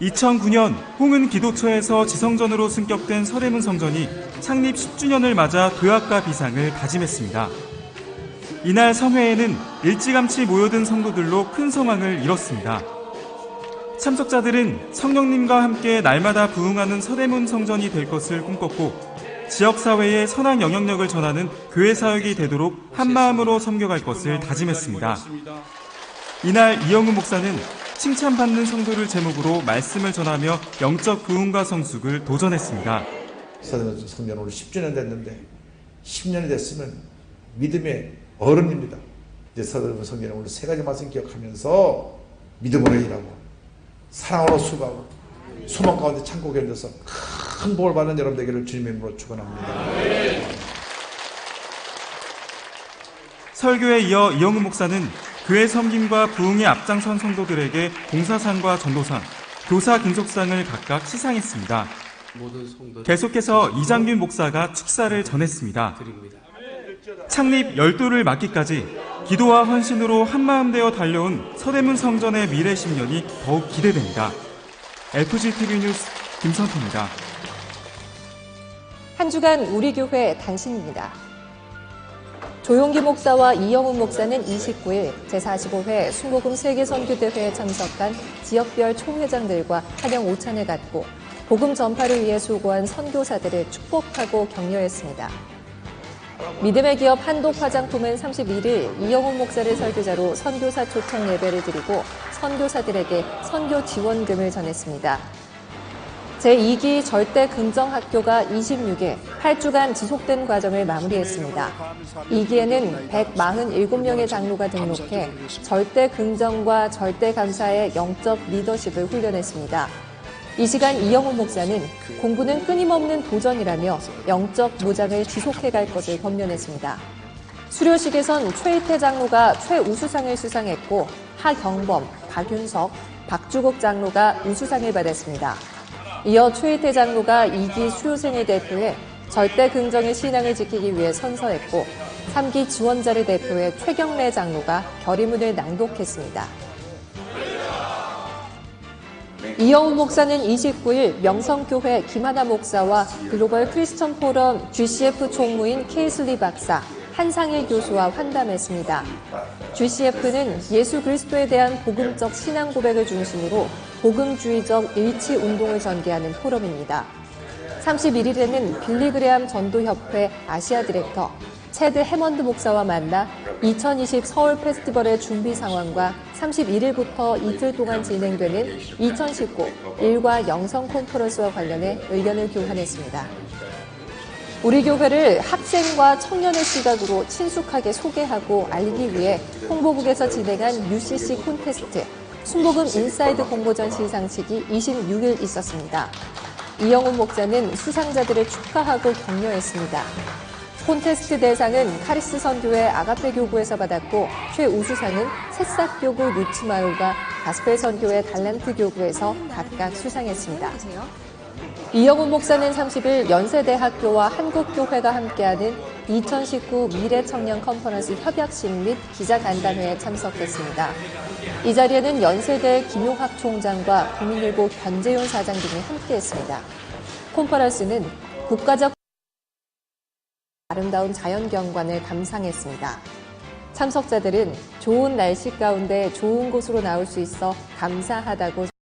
2009년 홍은 기도처에서 지성전으로 승격된 서대문 성전이 창립 10주년을 맞아 도약과 비상을 다짐했습니다. 이날 성회에는 일찌감치 모여든 성도들로 큰 성황을 이뤘습니다. 참석자들은 성령님과 함께 날마다 부흥하는 서대문 성전이 될 것을 꿈꿨고 지역사회에 선한 영향력을 전하는 교회 사역이 되도록 한마음으로 섬겨갈 것을 다짐했습니다. 이날 이영훈 목사는 칭찬받는 성도를 제목으로 말씀을 전하며 영적 부흥과 성숙을 도전했습니다. 서대문 성전 오늘 10주년 됐는데 10년이 됐으면 믿음의 어른입니다. 이제 서대문 성전은 오늘 세 가지 말씀 기억하면서 믿음으로 일하고 사랑으로 수고하고 소망 가운데 참고 견뎌서 큰 복을 받는 여러분 되기를 주님의 이름으로 축원합니다. 설교에 이어 이영훈 목사는 교회 섬김과 부흥에 앞장선 성도들에게 봉사상과 전도상, 교사 근속상을 각각 시상했습니다. 계속해서 이장균 목사가 축사를 전했습니다. 창립 12를 맞기까지 기도와 헌신으로 한마음 되어 달려온 서대문 성전의 미래 10년이 더욱 기대됩니다. FGTV 뉴스 김선태입니다. 한 주간 우리 교회 단신입니다. 조용기 목사와 이영훈 목사는 29일 제45회 순복음 세계선교대회에 참석한 지역별 총회장들과 환영 오찬을 갖고 복음 전파를 위해 수고한 선교사들을 축복하고 격려했습니다. 믿음의 기업 한독 화장품은 31일 이영훈 목사를 설교자로 선교사 초청 예배를 드리고 선교사들에게 선교 지원금을 전했습니다. 제2기 절대 긍정학교가 26일 8주간 지속된 과정을 마무리했습니다. 2기에는 147명의 장로가 등록해 절대 긍정과 절대 감사의 영적 리더십을 훈련했습니다. 이 시간 이영훈 목사는 공부는 끊임없는 도전이라며 영적 무장을 지속해갈 것을 권면했습니다. 수료식에선 최희태 장로가 최우수상을 수상했고 하경범, 박윤석, 박주국 장로가 우수상을 받았습니다. 이어 최희태 장로가 2기 수료생을 대표해 절대 긍정의 신앙을 지키기 위해 선서했고 3기 지원자를 대표해 최경래 장로가 결의문을 낭독했습니다. 이영훈 목사는 29일 명성교회 김하나 목사와 글로벌 크리스천 포럼 GCF 총무인 케이슬리 박사, 한상일 교수와 환담했습니다. GCF는 예수 그리스도에 대한 복음적 신앙 고백을 중심으로 복음주의적 일치 운동을 전개하는 포럼입니다. 31일에는 빌리그레암 전도협회 아시아 디렉터 체드 해먼드 목사와 만나 2020 서울 페스티벌의 준비 상황과 31일부터 이틀 동안 진행되는 2019 일과 영성 콘퍼런스와 관련해 의견을 교환했습니다. 우리 교회를 학생과 청년의 시각으로 친숙하게 소개하고 알리기 위해 홍보국에서 진행한 UCC 콘테스트 순복음 인사이드 공모전 시상식이 26일 있었습니다. 이영훈 목사는 수상자들을 축하하고 격려했습니다. 콘테스트 대상은 카리스 선교회 아가페 교구에서 받았고 최우수상은 새싹교구 누츠마을과 가스펠 선교회 달란트 교구에서 각각 수상했습니다. 이영훈 목사는 30일 연세대학교와 한국교회가 함께하는 2019 미래청년 컨퍼런스 협약식 및 기자간담회에 참석했습니다. 이 자리에는 연세대 김용학 총장과 국민일보 변재윤 사장 등이 함께했습니다. 컨퍼런스는 국가적 아름다운 자연경관을 감상했습니다. 참석자들은 좋은 날씨 가운데 좋은 곳으로 나올 수 있어 감사하다고